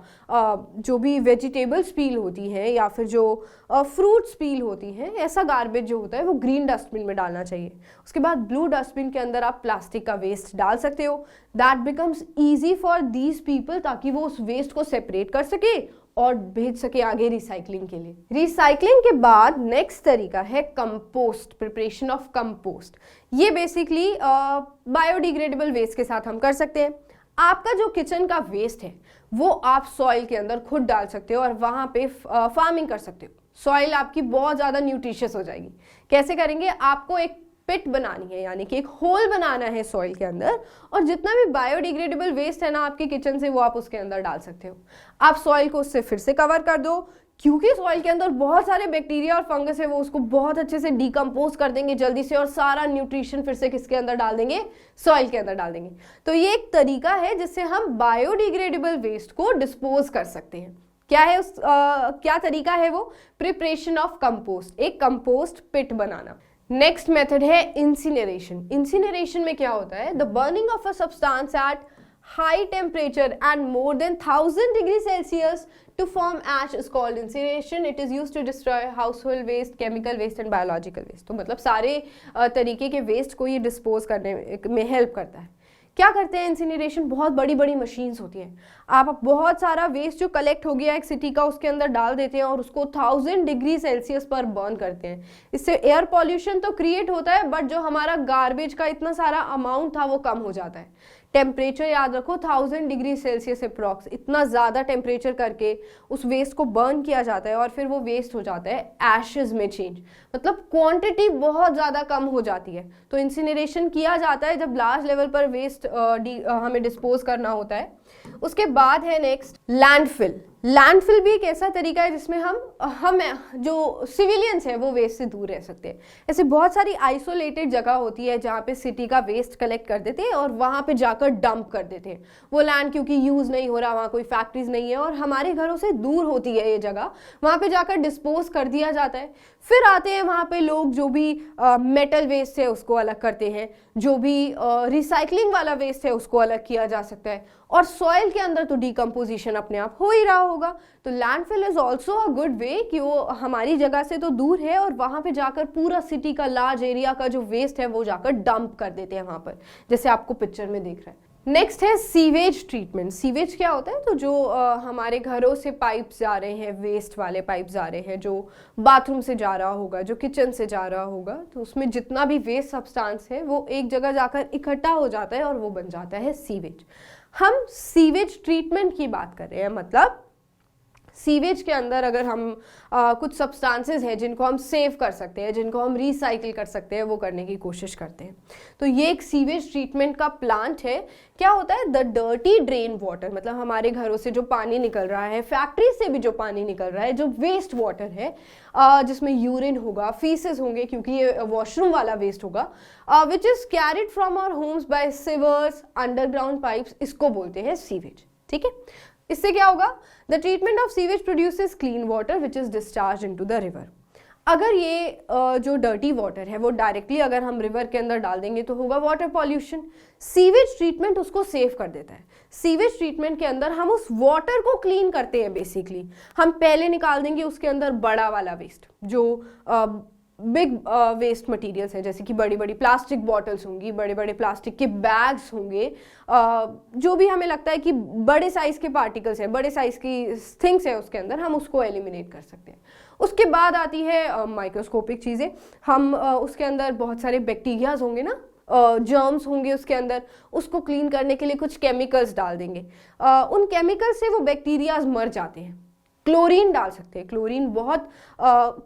जो भी वेजिटेबल्स पील होती हैं या फिर जो फ्रूट्स पील होती हैं, ऐसा गार्बेज जो होता है वो ग्रीन डस्टबिन में डालना चाहिए। उसके बाद ब्लू डस्टबिन के अंदर आप प्लास्टिक का वेस्ट डाल सकते हो। That becomes easy for these people, ताकि वो उस वेस्ट को सेपरेट कर सके और भेज सके आगे रिसाइकलिंग के लिए। रिसाइकलिंग के बाद नेक्स्ट तरीका है कंपोस्ट, प्रिपरेशन ऑफ कंपोस्ट। ये बेसिकली बायोडिग्रेडेबल वेस्ट के साथ हम कर सकते हैं। आपका जो किचन का वेस्ट है वो आप सॉइल के अंदर खुद डाल सकते हो और वहाँ पे फार्मिंग कर सकते हो। सॉइल आपकी बहुत ज़्यादा न्यूट्रिशियस हो जाएगी। कैसे करेंगे? आपको एक पिट बनानी है, यानी कि एक होल बनाना है सॉइल के अंदर, और जितना भी बायोडिग्रेडेबल वेस्ट है ना आपके किचन से, वो आप उसके अंदर डाल सकते हो। आप सॉइल को उससे फिर से कवर कर दो, क्योंकि सॉइल के अंदर बहुत सारे बैक्टीरिया और फंगस है, वो उसको बहुत अच्छे से डिकम्पोज कर देंगे जल्दी से, और सारा न्यूट्रिशन फिर से किसके अंदर डाल देंगे? सॉइल के अंदर डाल देंगे। तो ये एक तरीका है जिससे हम बायोडिग्रेडेबल वेस्ट को डिस्पोज कर सकते हैं। क्या है क्या तरीका है वो? प्रिपरेशन ऑफ कंपोस्ट, एक कंपोस्ट पिट बनाना। नेक्स्ट मेथड है इंसिनरेशन। इंसिनरेशन में क्या होता है? The burning of a substance at high temperature and more than 1000 degree Celsius to form ash is called incineration. It is used to destroy household waste, chemical waste and biological waste. तो मतलब सारे तरीके के waste को ये dispose करने में help करता है। क्या करते हैं इंसिनरेशन? बहुत बड़ी बड़ी मशीन्स होती हैं। आप बहुत सारा वेस्ट जो कलेक्ट हो गया एक सिटी का उसके अंदर डाल देते हैं और उसको 1000 डिग्री सेल्सियस पर बर्न करते हैं। इससे एयर पॉल्यूशन तो क्रिएट होता है, बट जो हमारा गार्बेज का इतना सारा अमाउंट था वो कम हो जाता है। टेम्परेचर याद रखो 1000 डिग्री सेल्सियस अप्रॉक्स, इतना ज़्यादा टेम्परेचर करके उस वेस्ट को बर्न किया जाता है और फिर वो वेस्ट हो जाता है एशेज में चेंज, मतलब क्वांटिटी बहुत ज़्यादा कम हो जाती है। तो इंसिनरेशन किया जाता है जब लार्ज लेवल पर वेस्ट हमें डिस्पोज करना होता है। उसके बाद है नेक्स्ट लैंडफिल। लैंडफिल भी एक ऐसा तरीका है जिसमें हम जो सिविलियंस हैं वो वेस्ट से दूर रह सकते हैं। ऐसे बहुत सारी आइसोलेटेड जगह होती है जहाँ पे सिटी का वेस्ट कलेक्ट कर देते हैं और वहाँ पे जाकर डंप कर देते हैं। वो लैंड क्योंकि यूज़ नहीं हो रहा, वहाँ कोई फैक्ट्रीज नहीं है और हमारे घरों से दूर होती है ये जगह, वहाँ पे जाकर डिस्पोज कर दिया जाता है। फिर आते हैं वहाँ पे लोग, जो भी मेटल वेस्ट है उसको अलग करते हैं, जो भी रिसाइकलिंग वाला वेस्ट है उसको अलग किया जा सकता है, और सॉइल के अंदर तो डिकम्पोजिशन अपने आप हो ही रहा होगा। तो landfill is also a good way कि वो हमारी जगह से तो दूर है और वहाँ पे जाकर पूरा सिटी का लार्ज एरिया का जो वेस्ट है वो जाकर डंप कर देते हैं वहाँ पर, जैसे आपको पिक्चर में दिख रहा है। नेक्स्ट है सीवेज ट्रीटमेंट। सीवेज क्या होता है? तो जो हमारे घरों से पाइप्स जा रहे हैं, वेस्ट वाले पाइप जा रहे हैं, जो बाथरूम से जा रहा होगा, जो किचन से जा रहा होगा, तो उसमें जितना भी वेस्ट सब्सटेंस है वो एक जगह जाकर इकट्ठा हो जाता है और वो बन जाता है सीवेज। हम सीवेज ट्रीटमेंट की बात कर रहे हैं, मतलब सीवेज के अंदर अगर हम कुछ सब्सटेंसेस हैं जिनको हम सेव कर सकते हैं, जिनको हम रिसाइकिल कर सकते हैं, वो करने की कोशिश करते हैं। तो ये एक सीवेज ट्रीटमेंट का प्लांट है। क्या होता है? द डर्टी ड्रेन वाटर, मतलब हमारे घरों से जो पानी निकल रहा है, फैक्ट्री से भी जो पानी निकल रहा है, जो वेस्ट वाटर है, जिसमें यूरिन होगा, फीसेस होंगे क्योंकि ये वॉशरूम वाला वेस्ट होगा, which is carried from our homes by sewers, underground pipes, इसको बोलते हैं सीवेज। ठीक है? इससे क्या होगा? The treatment of sewage produces clean water which is discharge into the river. अगर ये जो डर्टी वाटर है वो डायरेक्टली अगर हम रिवर के अंदर डाल देंगे तो होगा वाटर पॉल्यूशन। सीवेज ट्रीटमेंट उसको सेव कर देता है। सीवेज ट्रीटमेंट के अंदर हम उस वाटर को क्लीन करते हैं। बेसिकली हम पहले निकाल देंगे उसके अंदर बड़ा वाला वेस्ट, जो बिग वेस्ट मटेरियल्स हैं, जैसे कि बड़ी बड़ी प्लास्टिक बॉटल्स होंगी, बड़े बड़े प्लास्टिक के बैग्स होंगे, जो भी हमें लगता है कि बड़े साइज़ के पार्टिकल्स हैं, बड़े साइज़ की थिंग्स हैं उसके अंदर, हम उसको एलिमिनेट कर सकते हैं। उसके बाद आती है माइक्रोस्कोपिक चीज़ें। हम उसके अंदर बहुत सारे बैक्टीरियाज होंगे ना, जर्म्स होंगे उसके अंदर, उसको क्लीन करने के लिए कुछ केमिकल्स डाल देंगे। उन केमिकल्स से वो बैक्टीरियाज मर जाते हैं। क्लोरीन डाल सकते हैं।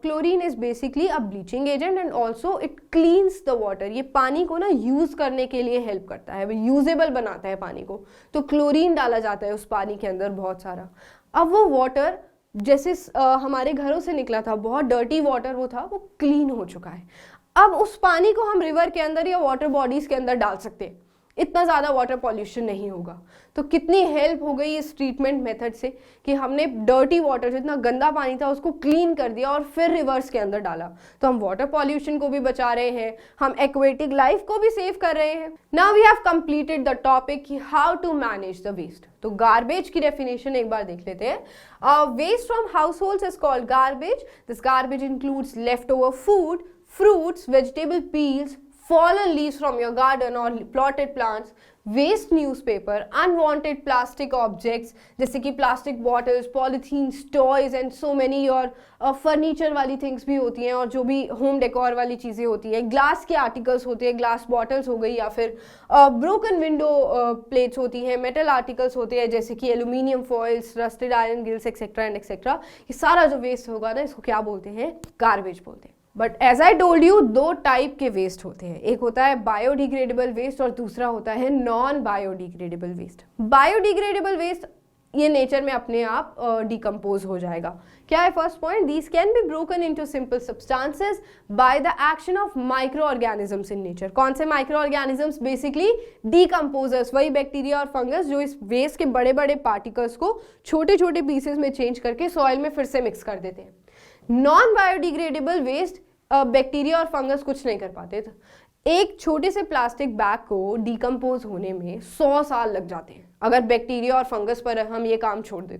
Chlorine is basically a bleaching agent and also it cleans the water. ये पानी को ना यूज करने के लिए हेल्प करता है, वो यूजेबल बनाता है पानी को। तो क्लोरीन डाला जाता है उस पानी के अंदर बहुत सारा। अब वो वाटर जैसे हमारे घरों से निकला था, बहुत डर्टी वाटर वो था, वो क्लीन हो चुका है। अब उस पानी को हम रिवर के अंदर या वाटर बॉडीज के अंदर डाल सकते हैं, इतना ज़्यादा वाटर पॉल्यूशन नहीं होगा। तो कितनी हेल्प हो गई इस ट्रीटमेंट मेथड से कि हमने डर्टी वाटर, जितना गंदा पानी था, उसको क्लीन कर दिया और फिर रिवर्स के अंदर डाला। तो हम वाटर पॉल्यूशन को भी बचा रहे हैं, हम एक्वेटिक लाइफ को भी सेव कर रहे हैं। Now we have completed the topic कि how to manage the waste. तो गार्बेज की डेफिनेशन एक बार देख लेते हैं। Waste from households is called garbage. This garbage includes left over food, fruits, vegetable peels, fallen leaves from your garden or plotted plants, waste newspaper, unwanted plastic objects जैसे कि plastic bottles, polythenes, toys and so many your furniture वाली things भी होती हैं, और जो भी home decor वाली चीज़ें होती हैं, glass के articles होते हैं, glass bottles हो गई, या फिर broken window plates होती हैं, metal articles होते हैं जैसे कि aluminium foils, rusted iron grills etc and etc। ये सारा जो waste होगा ना, इसको क्या बोलते हैं? Garbage बोलते हैं। But as I told you, दो टाइप के वेस्ट होते हैं। एक होता है बायोडिग्रेडेबल वेस्ट और दूसरा होता है non biodegradable waste. Biodegradable waste ये नेचर में अपने आप डिकम्पोज हो जाएगा। क्या है first point? These can be broken into simple substances by the action of micro organisms in nature. कौन से माइक्रो ऑर्गेनिजम्स? बेसिकली डिकम्पोजर्स, वही बैक्टीरिया और फंगस जो इस वेस्ट के बड़े बड़े पार्टिकल्स को छोटे छोटे पीसेस में चेंज करके सॉइल में फिर से मिक्स कर देते हैं। नॉन बायोडिग्रेडेबल वेस्ट बैक्टीरिया और फंगस कुछ नहीं कर पाते थे। एक छोटे से प्लास्टिक बैग को डिकम्पोज होने में 100 साल लग जाते हैं अगर बैक्टीरिया और फंगस पर हम ये काम छोड़ दे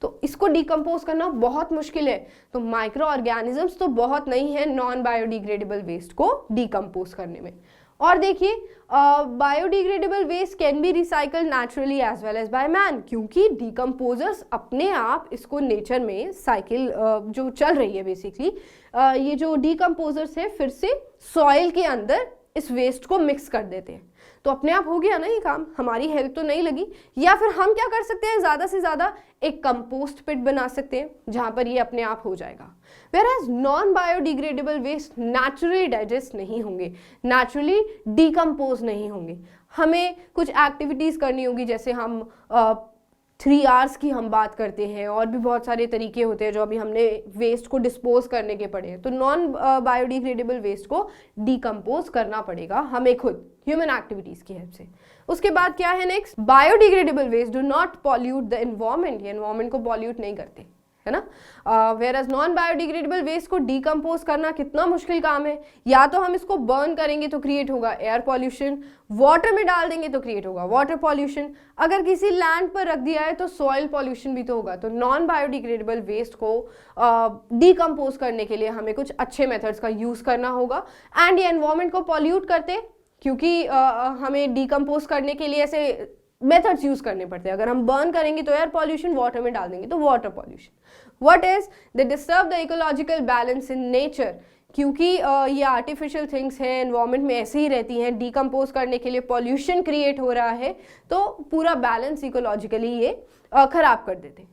तो इसको डिकम्पोज करना बहुत मुश्किल है। तो माइक्रो ऑर्गेनिजम्स तो बहुत नहीं है नॉन बायोडिग्रेडेबल वेस्ट को डिकम्पोज करने में। और देखिए, biodegradable waste can be recycled naturally as well as by man, क्योंकि डिकम्पोजर्स अपने आप इसको नेचर में साइकिल जो चल रही है बेसिकली, ये जो डिकम्पोजर्स है फिर से सॉइल के अंदर इस वेस्ट को मिक्स कर देते हैं। तो अपने आप हो गया ना ये काम, हमारी हेल्प तो नहीं लगी। या फिर हम क्या कर सकते हैं, ज़्यादा से ज़्यादा एक कंपोस्ट पिट बना सकते हैं जहाँ पर ये अपने आप हो जाएगा। Whereas non biodegradable waste naturally digest नहीं होंगे, नेचुरली डिकम्पोज नहीं होंगे। हमें कुछ एक्टिविटीज़ करनी होगी, जैसे हम 3 R's की हम बात करते हैं, और भी बहुत सारे तरीके होते हैं जो अभी हमने वेस्ट को डिस्पोज करने के पड़े हैं। तो नॉन बायोडिग्रेडेबल वेस्ट को डिकम्पोज करना पड़ेगा हमें खुद, ह्यूमन एक्टिविटीज़ की हेल्प से। उसके बाद क्या है next? Biodegradable waste do not pollute the environment, ये एनवायरमेंट को पॉल्यूट नहीं करते, है ना। वेयरएज नॉन बायोडिग्रेडेबल वेस्ट को डिकम्पोज करना कितना मुश्किल काम है। या तो हम इसको बर्न करेंगे तो क्रिएट होगा एयर पॉल्यूशन, वाटर में डाल देंगे तो क्रिएट होगा वाटर पॉल्यूशन, अगर किसी लैंड पर रख दिया है तो सॉइल पॉल्यूशन भी तो होगा। तो नॉन बायोडिग्रेडेबल वेस्ट को डिकम्पोज करने के लिए हमें कुछ अच्छे मेथड्स का यूज़ करना होगा। एंड ये एनवायरमेंट को पॉल्यूट करते क्योंकि हमें डिकम्पोज करने के लिए ऐसे मेथड्स यूज करने पड़ते हैं। अगर हम बर्न करेंगे तो एयर पॉल्यूशन, वाटर में डाल देंगे तो water pollution. What is? They disturb the ecological balance in nature, क्योंकि ये आर्टिफिशियल थिंग्स हैं, एनवायरमेंट में ऐसे ही रहती हैं, डिकम्पोज करने के लिए पॉल्यूशन क्रिएट हो रहा है, तो पूरा बैलेंस इकोलॉजिकली ये खराब कर देते हैं।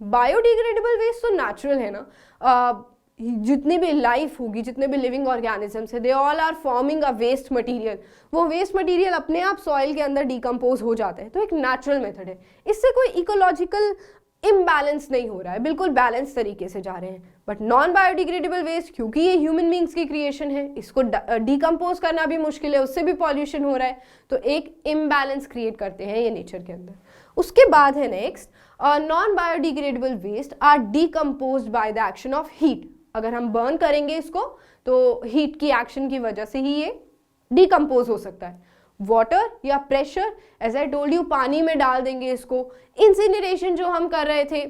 बायोडिग्रेडेबल वेस्ट तो नेचुरल है ना, जितनी भी लाइफ होगी, जितने भी लिविंग ऑर्गेनिजम्स है, they all are forming a waste material. वो वेस्ट मटेरियल अपने आप सॉइल के अंदर डिकम्पोज हो जाता है, तो एक नेचुरल मेथड है। इससे कोई इकोलॉजिकल इम्बैलेंस नहीं हो रहा है, बिल्कुल बैलेंस तरीके से जा रहे हैं। बट नॉन बायोडिग्रेडेबल वेस्ट, क्योंकि ये ह्यूमन बींग्स की क्रिएशन है, इसको डिकम्पोज करना भी मुश्किल है, उससे भी पॉल्यूशन हो रहा है, तो एक इम्बैलेंस क्रिएट करते हैं ये नेचर के अंदर। उसके बाद है next, non biodegradable waste are decomposed by the action of heat. अगर हम बर्न करेंगे इसको तो हीट की एक्शन की वजह से ही ये डिकम्पोज हो सकता है। वाटर या pressure, as I told you, पानी में डाल देंगे इसको। इंसिनरेशन जो हम कर रहे थे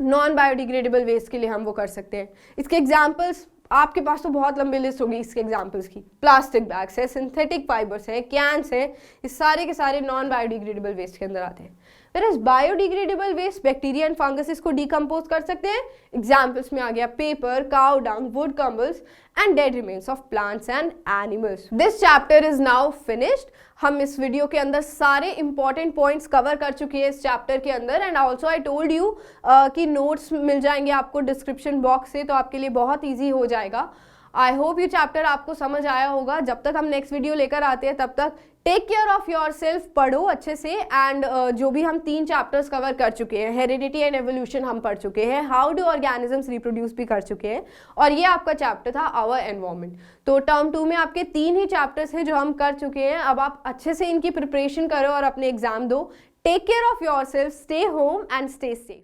नॉन बायोडिग्रेडेबल वेस्ट के लिए, हम वो कर सकते हैं। इसके एग्जाम्पल्स आपके पास तो बहुत लंबी लिस्ट होगी इसके एग्जाम्पल्स की। प्लास्टिक बैग्स है, सिंथेटिक फाइबर्स हैं, कैंस हैं, ये सारे के सारे नॉन बायोडिग्रेडेबल वेस्ट के अंदर आते हैं। Whereas biodegradable waste bacteria and fungus इसको डिकम्पोज कर सकते हैं. एग्जाम्पल्स में आ गया paper, cow dung, wood crumbles and dead remains of plants and animals. This chapter is now finished. हम इस वीडियो के अंदर सारे इंपॉर्टेंट पॉइंट्स कवर कर चुके हैं इस चैप्टर के अंदर. And also I told you कि नोट्स मिल जाएंगे आपको डिस्क्रिप्शन बॉक्स से, तो आपके लिए बहुत ईजी हो जाएगा. आई होप ये चैप्टर आपको समझ आया होगा. जब तक हम नेक्स्ट वीडियो लेकर आते हैं तब तक take care of yourself, पढ़ो अच्छे से. एंड जो भी हम 3 चैप्टर्स कवर कर चुके हैं, हेरिडिटी एंड एवोल्यूशन हम पढ़ चुके हैं, हाउ डू ऑर्गेनिजम्स रिप्रोड्यूस भी कर चुके हैं, और ये आपका चैप्टर था आवर एनवायरमेंट. तो टर्म 2 में आपके 3 ही चैप्टर्स हैं जो हम कर चुके हैं. अब आप अच्छे से इनकी प्रिपरेशन करो और अपने एग्जाम दो. Take care of yourself, stay home and stay safe.